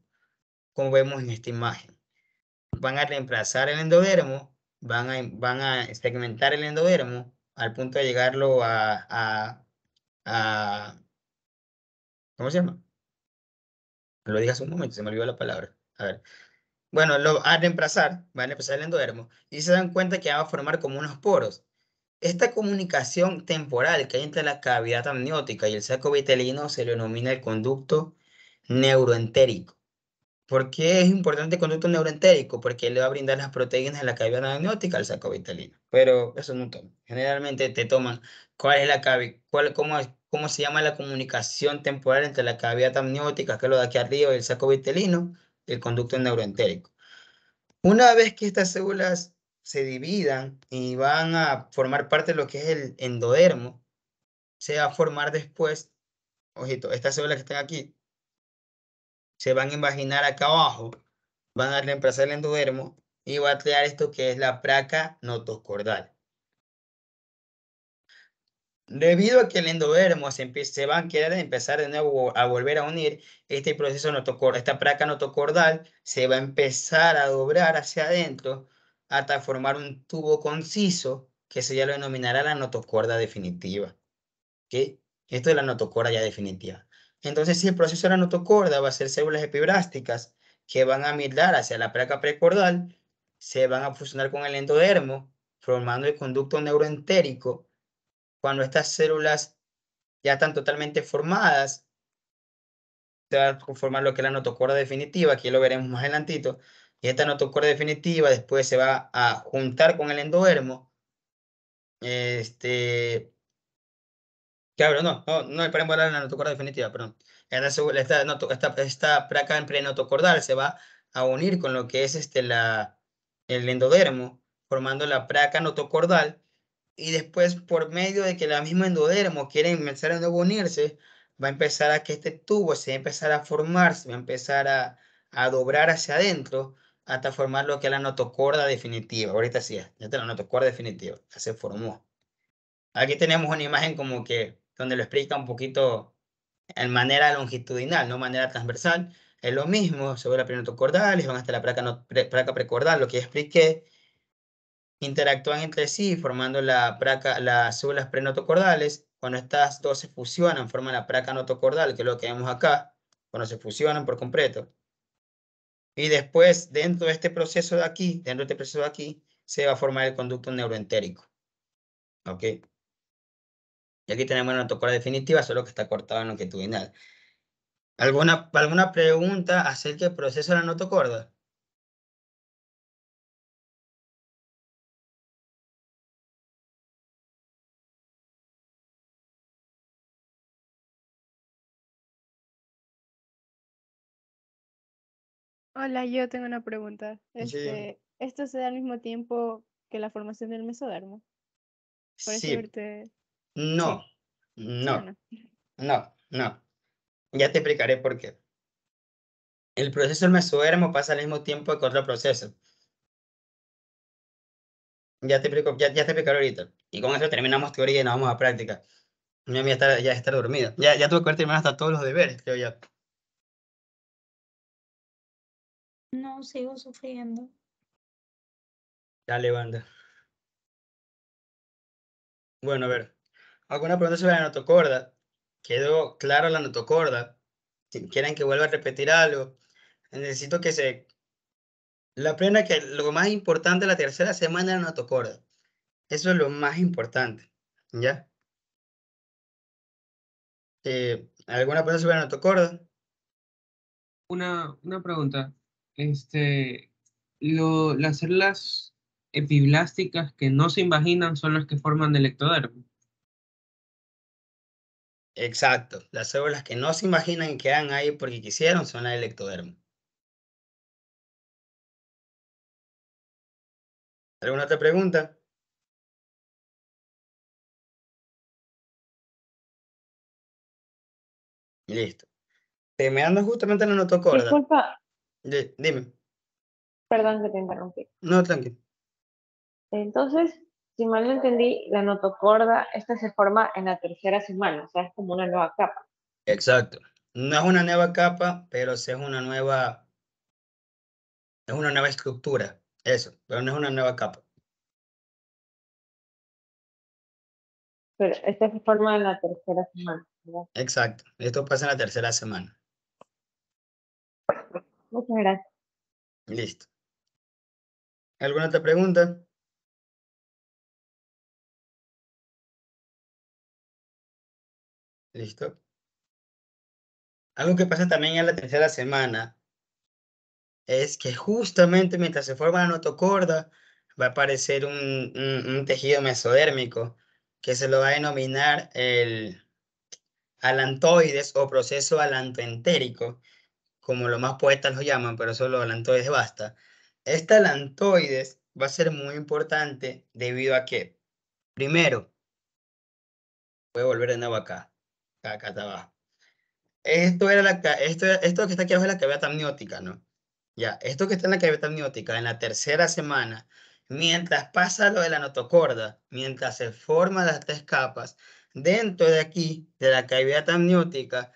como vemos en esta imagen. Van a reemplazar el endodermo, van a segmentar el endodermo al punto de llegarlo a ¿cómo se llama? Lo dije hace un momento, se me olvidó la palabra. A ver. Bueno, lo van a reemplazar el endodermo y se dan cuenta que va a formar como unos poros. Esta comunicación temporal que hay entre la cavidad amniótica y el saco vitelino se lo denomina el conducto neuroentérico. ¿Por qué es importante el conducto neuroentérico? Porque le va a brindar las proteínas de la cavidad amniótica al saco vitelino. Pero eso no toma. Generalmente te toman cuál es la cómo se llama la comunicación temporal entre la cavidad amniótica, que es lo de aquí arriba, y el saco vitelino, y el conducto neuroentérico. Una vez que estas células se dividan y van a formar parte de lo que es el endodermo, se va a formar después, ojito, estas células que están aquí, se van a imaginar acá abajo, van a reemplazar el endodermo y va a crear esto que es la placa notocordal. Debido a que el endodermo se van a querer empezar de nuevo a volver a unir, este proceso esta placa notocordal se va a empezar a doblar hacia adentro hasta formar un tubo conciso que se ya lo denominará la notocorda definitiva. ¿Ok? Esto es la notocorda ya definitiva. Entonces, si el proceso de la notocorda va a ser células epiblásticas que van a migrar hacia la placa precordal, se van a fusionar con el endodermo, formando el conducto neuroentérico. Cuando estas células ya están totalmente formadas, se va a formar lo que es la notocorda definitiva, aquí lo veremos más adelantito, y esta notocorda definitiva después se va a juntar con el endodermo, claro, no esperemos hablar de la notocorda definitiva, perdón. Esta placa prenotocorda se va a unir con lo que es el endodermo, formando la placa notocordal, y después por medio de que la misma endodermo quiere empezar a nuevo unirse, va a empezar a que este tubo se va a empezar a formarse, va a empezar a doblar hacia adentro hasta formar lo que es la notocorda definitiva. Ahorita sí, ya está la notocorda definitiva, ya se formó. Aquí tenemos una imagen como que donde lo explica un poquito en manera longitudinal, no manera transversal. Es lo mismo sobre la prenotocordal, van hasta la placa precordal, lo que expliqué. Interactúan entre sí formando las células prenotocordales. Cuando estas dos se fusionan, forman la placa notocordal, que es lo que vemos acá, cuando se fusionan por completo. Y después, dentro de este proceso de aquí, se va a formar el conducto neuroentérico. ¿Ok? Y aquí tenemos la notocorda definitiva, solo que está cortada en longitudinal. ¿Alguna pregunta acerca del proceso de la notocorda? Hola, yo tengo una pregunta. Sí. ¿Esto se da al mismo tiempo que la formación del mesodermo? Por eso Sí. ahorita... No. Sí, ¿sí o No. no? No. Ya te explicaré por qué. El proceso del mesodermo pasa al mismo tiempo que otro proceso. Ya te explico, ya te explicaré ahorita. Y con eso terminamos teoría y nos vamos a práctica. Ya voy a estar dormido. Ya tuve que haber terminado hasta todos los deberes, creo ya. No, sigo sufriendo. Dale, banda. Bueno, a ver. ¿Alguna pregunta sobre la notocorda? ¿Quedó claro la notocorda? Si quieren que vuelva a repetir algo, necesito que lo más importante la tercera semana de la notocorda. Eso es lo más importante. ¿Ya? ¿Alguna pregunta sobre la notocorda? Una pregunta. las células epiblásticas que no se imaginan son las que forman el ectodermo. Exacto. Las células que no se imaginan y quedan ahí porque quisieron son las del ectodermo. ¿Alguna otra pregunta? Listo. Terminando justamente la notocorda. Disculpa, Dime. perdón que te interrumpí. No, tranquilo. Entonces, si mal no entendí, la notocorda, esta se forma en la tercera semana, o sea, es como una nueva capa. Exacto. No es una nueva capa, pero sí es una nueva estructura. Eso, pero no es una nueva capa. Pero esta se forma en la tercera semana, ¿verdad? Exacto. Esto pasa en la tercera semana. Muchas gracias. Listo. ¿Alguna otra pregunta? Listo. Algo que pasa también en la tercera semana es que justamente mientras se forma la notocorda, va a aparecer un tejido mesodérmico que se lo va a denominar el alantoides o proceso alantoentérico, como los más poetas lo llaman, pero solo alantoides basta. Este alantoides va a ser muy importante debido a que, primero, voy a volver de nuevo acá, acá abajo. Esto que está aquí abajo es la cavidad amniótica, ¿no? Ya, esto que está en la cavidad amniótica, en la tercera semana, mientras pasa lo de la notocorda, mientras se forman las tres capas, dentro de aquí, de la cavidad amniótica,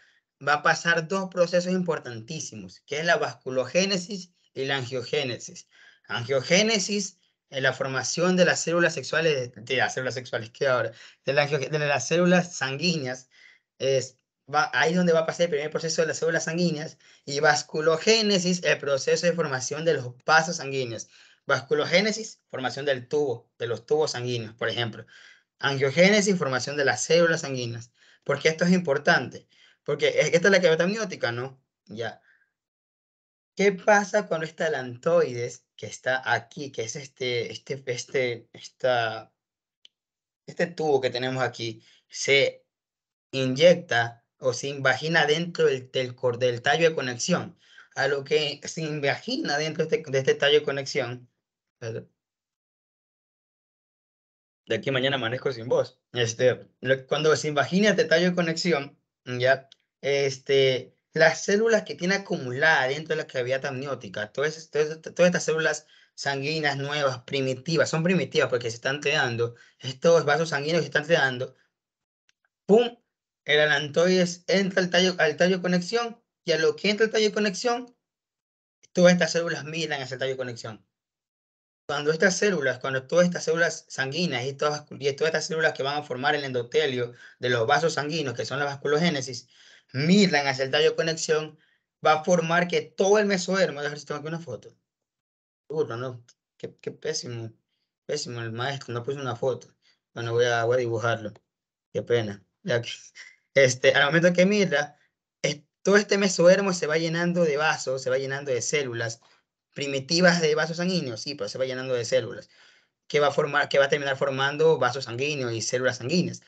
va a pasar dos procesos importantísimos, que es la vasculogénesis y la angiogénesis. Angiogénesis es la formación de las células sexuales, de las células sexuales, ¿qué ahora? De las células sanguíneas, ahí es donde va a pasar el primer proceso de las células sanguíneas, y vasculogénesis, el proceso de formación de los vasos sanguíneos. Vasculogénesis, formación del tubo, de los tubos sanguíneos, por ejemplo. Angiogénesis, formación de las células sanguíneas. ¿Por qué esto es importante? Porque esta es la cavidad amniótica, ¿no? Ya. ¿Qué pasa con este alantoides que está aquí, que es este tubo que tenemos aquí? Se inyecta o se invagina dentro del tallo de conexión. A lo que se invagina dentro de este tallo de conexión. ¿Verdad? De aquí a mañana amanezco sin voz. Cuando se invagina este tallo de conexión, ya, las células que tiene acumulada dentro de la cavidad amniótica, todas estas células sanguíneas nuevas, primitivas, son primitivas porque se están creando, estos vasos sanguíneos se están creando, ¡pum! El alantoides entra al tallo de conexión, y a lo que entra el tallo de conexión, todas estas células migran hacia el tallo de conexión. Cuando todas estas células sanguíneas y todas estas células que van a formar el endotelio de los vasos sanguíneos, que son la vasculogénesis, migran hacia el tallo de conexión, va a formar que todo el mesodermo, déjame ver si tengo aquí una foto. ¿No? Qué pésimo, pésimo el maestro, no puse una foto. Bueno, voy a dibujarlo. Qué pena. Ya que, al momento que migra, todo este mesodermo se va llenando de vasos, se va llenando de células primitivas de vasos sanguíneos, sí, pero se va llenando de células, que va a terminar formando vasos sanguíneos y células sanguíneas.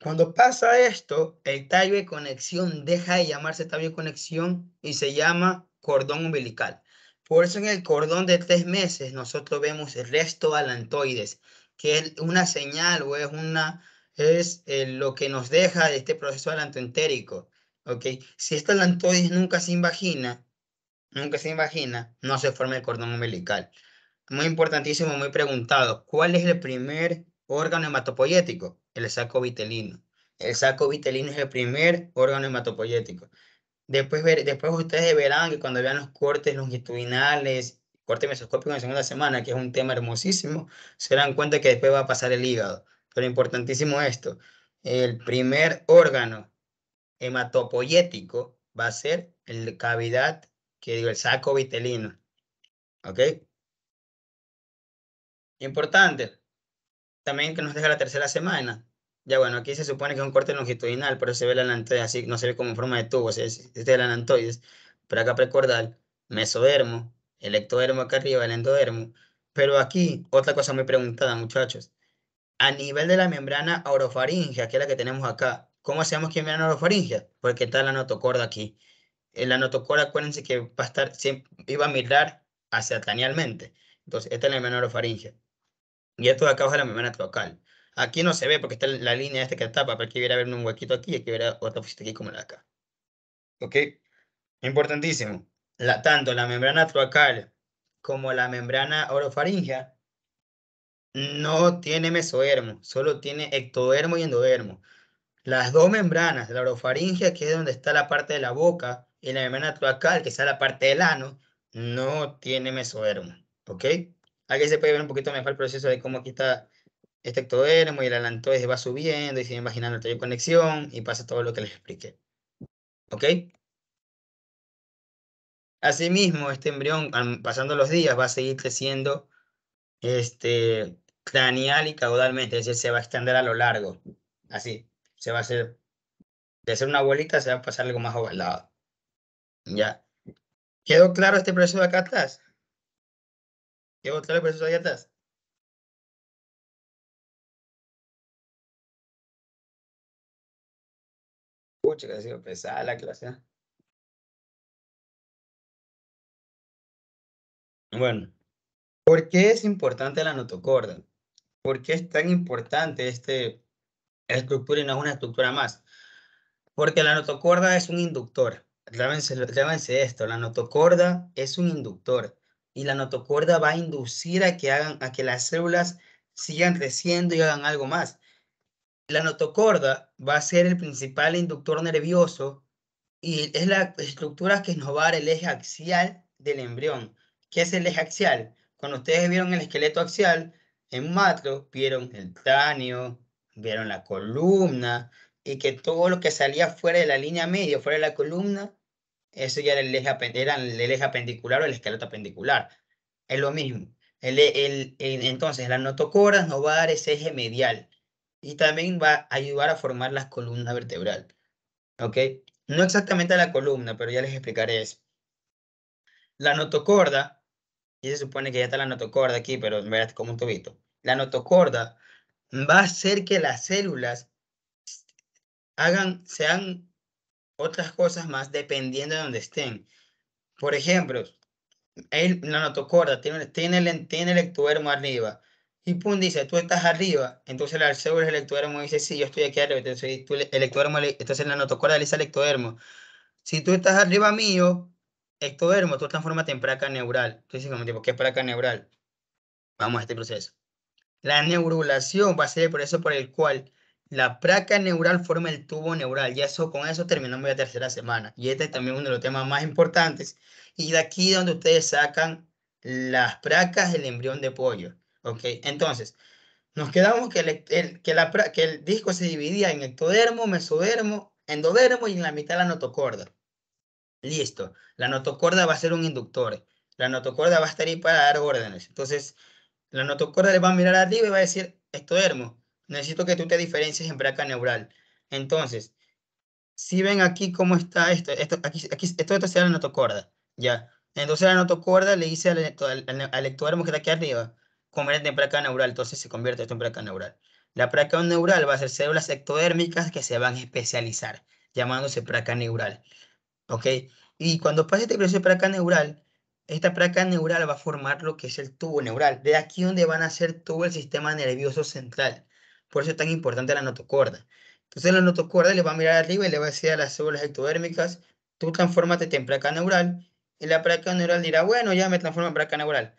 Cuando pasa esto, el tallo de conexión deja de llamarse tallo de conexión y se llama cordón umbilical. Por eso en el cordón de 3 meses nosotros vemos el resto alantoides, que es una señal o es lo que nos deja de este proceso alantoentérico. ¿Ok? Si este alantoides nunca se invagina, no se forma el cordón umbilical. Muy importantísimo, muy preguntado. ¿Cuál es el primer órgano hematopoyético? El saco vitelino. El saco vitelino es el primer órgano hematopoyético. Después ustedes verán que cuando vean los cortes longitudinales, corte mesoscópico en la segunda semana, que es un tema hermosísimo, se dan cuenta que después va a pasar el hígado. Pero importantísimo esto, el primer órgano hematopoyético va a ser el saco vitelino. ¿Ok? Importante, también que nos deja la tercera semana. Ya bueno, aquí se supone que es un corte longitudinal, pero se ve el alantoides así, no se ve como en forma de tubo, este es el alantoides, pero acá precordal, mesodermo, el ectodermo acá arriba, el endodermo. Pero aquí, otra cosa muy preguntada, muchachos. A nivel de la membrana orofaringea, que es la que tenemos acá, ¿cómo sabemos que es membrana orofaringea? Porque está la notocorda aquí. La notocorda, acuérdense que va a estar, siempre, iba a mirar hacia cranealmente. Entonces, esta es la membrana orofaringea. Y esto de acá es la membrana cloacal. Aquí no se ve porque está la línea esta que tapa, pero aquí debería haber un huequito aquí y aquí debería otra cosita aquí como la de acá. ¿Ok? Importantísimo. Tanto la membrana cloacal como la membrana orofaringea no tiene mesodermo, solo tiene ectodermo y endodermo. Las dos membranas, la orofaringea, que es donde está la parte de la boca, y la membrana cloacal, que está la parte del ano, no tiene mesodermo. ¿Ok? Aquí se puede ver un poquito mejor el proceso de cómo aquí está este ectodermo y el alantoide va subiendo y sigue imaginando el tallo de conexión y pasa todo lo que les expliqué. ¿Ok? Asimismo, este embrión, pasando los días, va a seguir creciendo craneal y caudalmente, es decir, se va a extender a lo largo. Así, se va a hacer, de ser una bolita, se va a pasar algo más ovalado. ¿Ya? ¿Quedó claro este proceso de acá atrás? ¿Quedó claro el proceso de acá atrás? Pucha, que ha sido pesada la clase. ¿Eh? Bueno, ¿por qué es importante la notocorda? ¿Por qué es tan importante estructura y no es una estructura más? Porque la notocorda es un inductor. Llámense esto, la notocorda es un inductor y la notocorda va a inducir a que las células sigan creciendo y hagan algo más. La notocorda va a ser el principal inductor nervioso y es la estructura que nos va a dar el eje axial del embrión. ¿Qué es el eje axial? Cuando ustedes vieron el esqueleto axial en macro, vieron el cráneo, vieron la columna, y que todo lo que salía fuera de la línea media, fuera de la columna, eso ya era era el eje apendicular o el esqueleto apendicular. Es lo mismo. Entonces, la notocorda nos va a dar ese eje medial y también va a ayudar a formar la columna vertebral. ¿Ok? No exactamente la columna, pero ya les explicaré eso. La notocorda, y se supone que ya está la notocorda aquí, pero en verdad es como un tubito. La notocorda va a hacer que las células sean otras cosas más dependiendo de donde estén. Por ejemplo, la notocorda tiene el ectodermo arriba. Y pum, dice, tú estás arriba. Entonces la célula del ectodermo dice, sí, yo estoy aquí arriba. Entonces, entonces la notocorda le dice al ectodermo, si tú estás arriba mío, ectodermo, tú transfórmate en placa neural. Entonces, como tipo, ¿qué es placa neural? Vamos a este proceso. La neurulación va a ser el proceso por el cual la placa neural forma el tubo neural. Y eso, con eso terminamos la tercera semana. Y este es también uno de los temas más importantes. Y de aquí donde ustedes sacan las placas del embrión de pollo. ¿Ok? Entonces, nos quedamos que el disco se dividía en ectodermo, mesodermo, endodermo y en la mitad la notocorda. Listo. La notocorda va a ser un inductor. La notocorda va a estar ahí para dar órdenes. Entonces, la notocorda le va a mirar arriba y va a decir, ectodermo, necesito que tú te diferencies en placa neural. Entonces, si ven aquí cómo está esto será la notocorda, ya. Entonces la notocorda le dice al ectodermo que está aquí arriba, convierte en placa neural, entonces se convierte esto en placa neural. La placa neural va a ser células ectodérmicas que se van a especializar, llamándose placa neural. ¿Ok? Y cuando pase este proceso de placa neural, esta placa neural va a formar lo que es el tubo neural. De aquí donde van a ser todo el sistema nervioso central. Por eso es tan importante la notocorda. Entonces la notocorda le va a mirar arriba y le va a decir a las células ectodérmicas, tú transfórmate en placa neural. Y la placa neural dirá, bueno, ya me transformo en placa neural.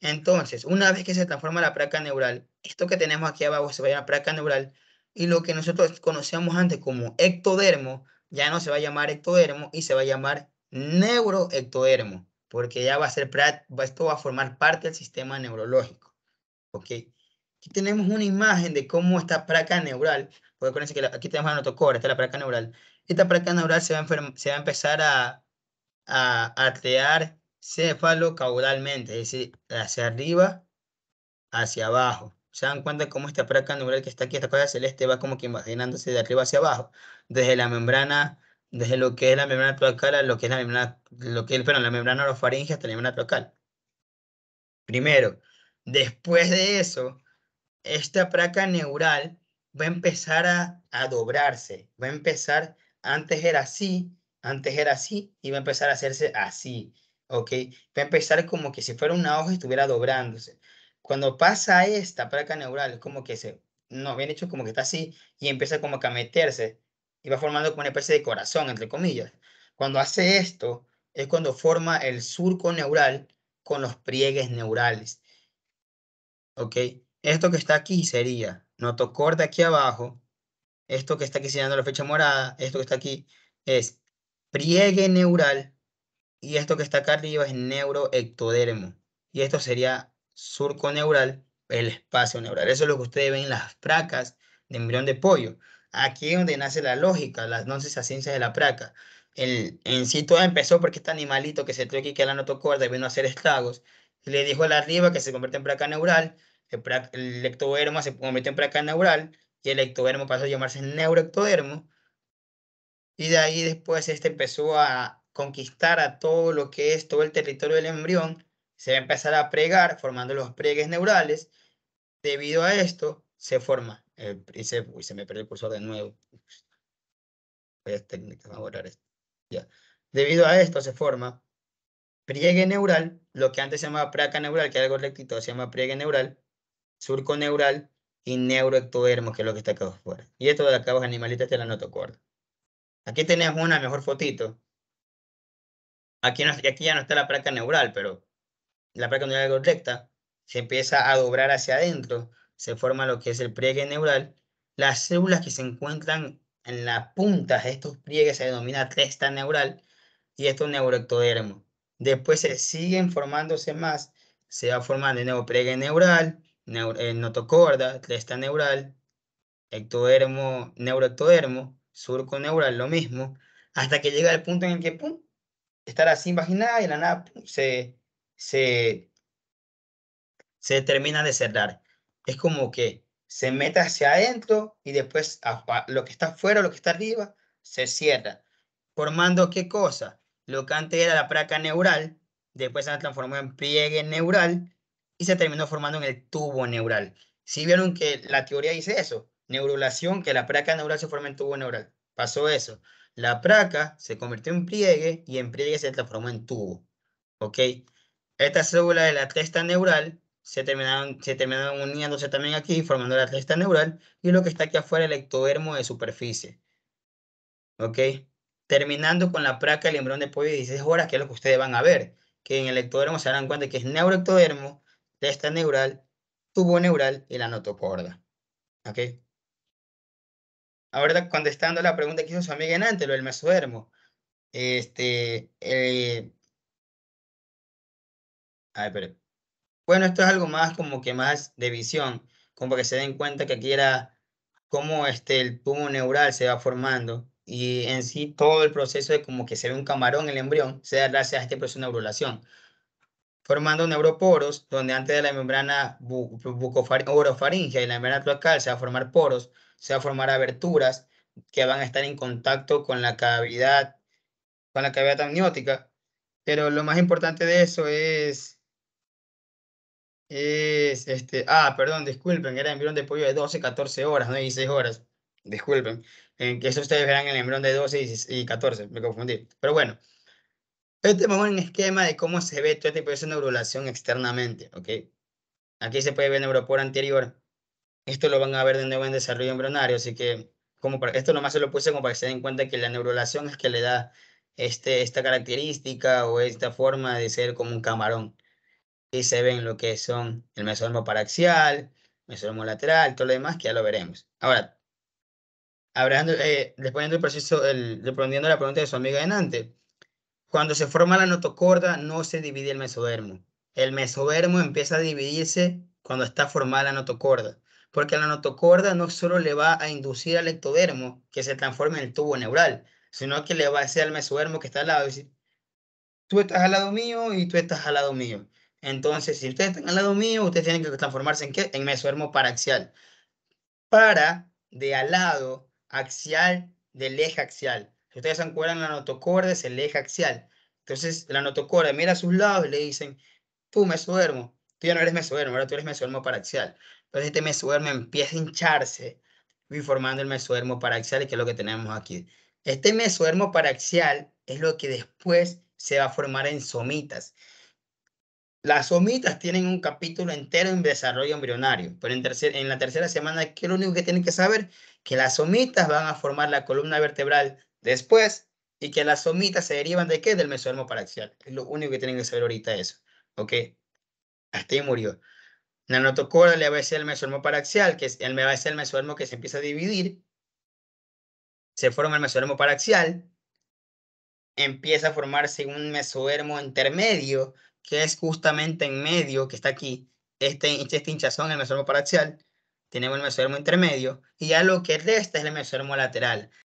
Entonces, una vez que se transforma la placa neural, esto que tenemos aquí abajo se va a llamar placa neural. Y lo que nosotros conocíamos antes como ectodermo, ya no se va a llamar ectodermo y se va a llamar neuroectodermo, porque ya va a ser, esto va a formar parte del sistema neurológico. ¿Ok? Aquí tenemos una imagen de cómo esta placa neural, porque acuérdense que aquí tenemos la notocorda, esta es la placa neural. Esta placa neural se va a empezar a crear cefalocaudalmente, es decir, hacia arriba, hacia abajo. ¿Se dan cuenta cómo esta placa neural que está aquí, esta cosa celeste, va como que imaginándose de arriba hacia abajo, desde la membrana desde lo que es la membrana cloacal a lo que es la membrana orofaringe hasta la membrana cloacal. Primero, después de eso, esta placa neural va a empezar a doblarse, va a empezar, antes era así y va a empezar a hacerse así, ¿ok? Va a empezar como que si fuera una hoja y estuviera doblándose. Cuando pasa esta placa neural, es como que no, bien hecho como que está así y empieza como que a meterse y va formando como una especie de corazón, entre comillas. Cuando hace esto, es cuando forma el surco neural con los pliegues neurales. ¿Ok? Esto que está aquí sería notocorda aquí abajo, esto que está aquí señalando la flecha morada, esto que está aquí es pliegue neural y esto que está acá arriba es neuroectodermo y esto sería surco neural, el espacio neural. Eso es lo que ustedes ven en las placas de embrión de pollo. Aquí es donde nace la lógica, las gnosis a ciencias de la placa. En sí todo empezó porque este animalito que se trae aquí, que es la notocorda, vino a hacer estragos. Y le dijo a la arriba que se convierte en placa neural. El ectodermo se convirtió en placa neural y el ectodermo pasó a llamarse neuroectodermo. Y de ahí después este empezó a conquistar a todo lo que es todo el territorio del embrión. Se va a empezar a pregar, formando los pliegues neurales. Debido a esto, se forma. Uy, se me perdió el cursor de nuevo. Vamos a borrar esto. Ya. Debido a esto, se forma pliegue neural, lo que antes se llamaba placa neural, que es algo rectito, se llama pliegue neural, surco neural y neuroectodermo, que es lo que está acá afuera. Y esto de acá abajo, animalitos, te la notocorda. Aquí tenemos una mejor fotito. Aquí ya no está la placa neural, pero la placa neural algo recta se empieza a doblar hacia adentro, se forma lo que es el pliegue neural. Las células que se encuentran en las puntas de estos pliegues se denomina cresta neural y esto es neuroectodermo. Después se siguen formándose más, se va formando de nuevo pliegue neural, notocorda, cresta neural, ectodermo, neuroectodermo, surco neural, lo mismo, hasta que llega el punto en el que pum, estar así imaginada y de la nada pum, se termina de cerrar. Es como que se mete hacia adentro y después lo que está afuera, lo que está arriba, se cierra. Formando ¿qué cosa? Lo que antes era la placa neural, después se transformó en pliegue neural y se terminó formando en el tubo neural. Si vieron que la teoría dice eso, neurulación, que la placa neural se forma en tubo neural. Pasó eso. La placa se convirtió en pliegue y en pliegue se transformó en tubo. ¿Ok? Estas células de la cresta neural se terminaron uniéndose también aquí, formando la cresta neural, y lo que está aquí afuera, el ectodermo de superficie. ¿Ok? Terminando con la placa del embrión de pollo de 16 horas, que es lo que ustedes van a ver, que en el ectodermo se darán cuenta que es neuroectodermo, cresta neural, tubo neural y la notocorda. ¿Ok? Ahora, contestando la pregunta que hizo su amiga en antes, lo del mesodermo. A ver, pero bueno, esto es algo más como que más de visión, como para que se den cuenta que aquí era cómo el tubo neural se va formando y en sí todo el proceso de como que se ve un camarón en el embrión se da gracias a este proceso de neurulación, formando neuroporos donde antes de la membrana orofaringea y la membrana cloacal se va a formar poros, se va a formar aberturas que van a estar en contacto con la cavidad amniótica, pero lo más importante de eso perdón, disculpen, era embrión de pollo de 12, 14 horas, no 16 horas. Disculpen, que eso ustedes verán en el embrión de 12 y 14, me confundí. Pero bueno, este es un esquema de cómo se ve todo este proceso de neurulación externamente, ¿ok? Aquí se puede ver el neuroporo anterior. Esto lo van a ver de nuevo en desarrollo embrionario, así que esto nomás se lo puse como para que se den cuenta que la neurulación es que le da esta característica o esta forma de ser como un camarón. Y se ven lo que son el mesodermo paraxial, mesodermo lateral, todo lo demás, que ya lo veremos. Ahora, respondiendo respondiendo a la pregunta de su amiga Enante, cuando se forma la notocorda no se divide el mesodermo. El mesodermo empieza a dividirse cuando está formada la notocorda, porque la notocorda no solo le va a inducir al ectodermo que se transforme en el tubo neural, sino que le va a decir al mesodermo que está al lado, decir, tú estás al lado mío y tú estás al lado mío. Entonces, si ustedes están al lado mío, ustedes tienen que transformarse en ¿qué? En mesodermo paraxial. Para de al lado axial del eje axial. Si ustedes se acuerdan, la notocorda es el eje axial. Entonces, la notocorda mira a sus lados y le dicen, tú mesodermo, tú ya no eres mesodermo, ahora tú eres mesodermo paraxial. Entonces, este mesodermo empieza a hincharse y formando el mesodermo paraxial, que es lo que tenemos aquí. Este mesodermo paraxial es lo que después se va a formar en somitas. Las somitas tienen un capítulo entero en desarrollo embrionario, pero en la tercera semana, ¿qué es lo único que tienen que saber? Que las somitas van a formar la columna vertebral después y que las somitas se derivan ¿de qué? Del mesodermo paraxial. Es lo único que tienen que saber ahorita eso, ¿ok? Hasta ahí murió. La notocorda le va a ser el mesodermo paraxial, que va a ser el mesodermo que se empieza a dividir, se forma el mesodermo paraxial, empieza a formarse un mesodermo intermedio, que es justamente en medio, que está aquí, este hinchazón, el mesodermo paraxial, tenemos el mesodermo intermedio, y ya lo que resta es el mesodermo lateral.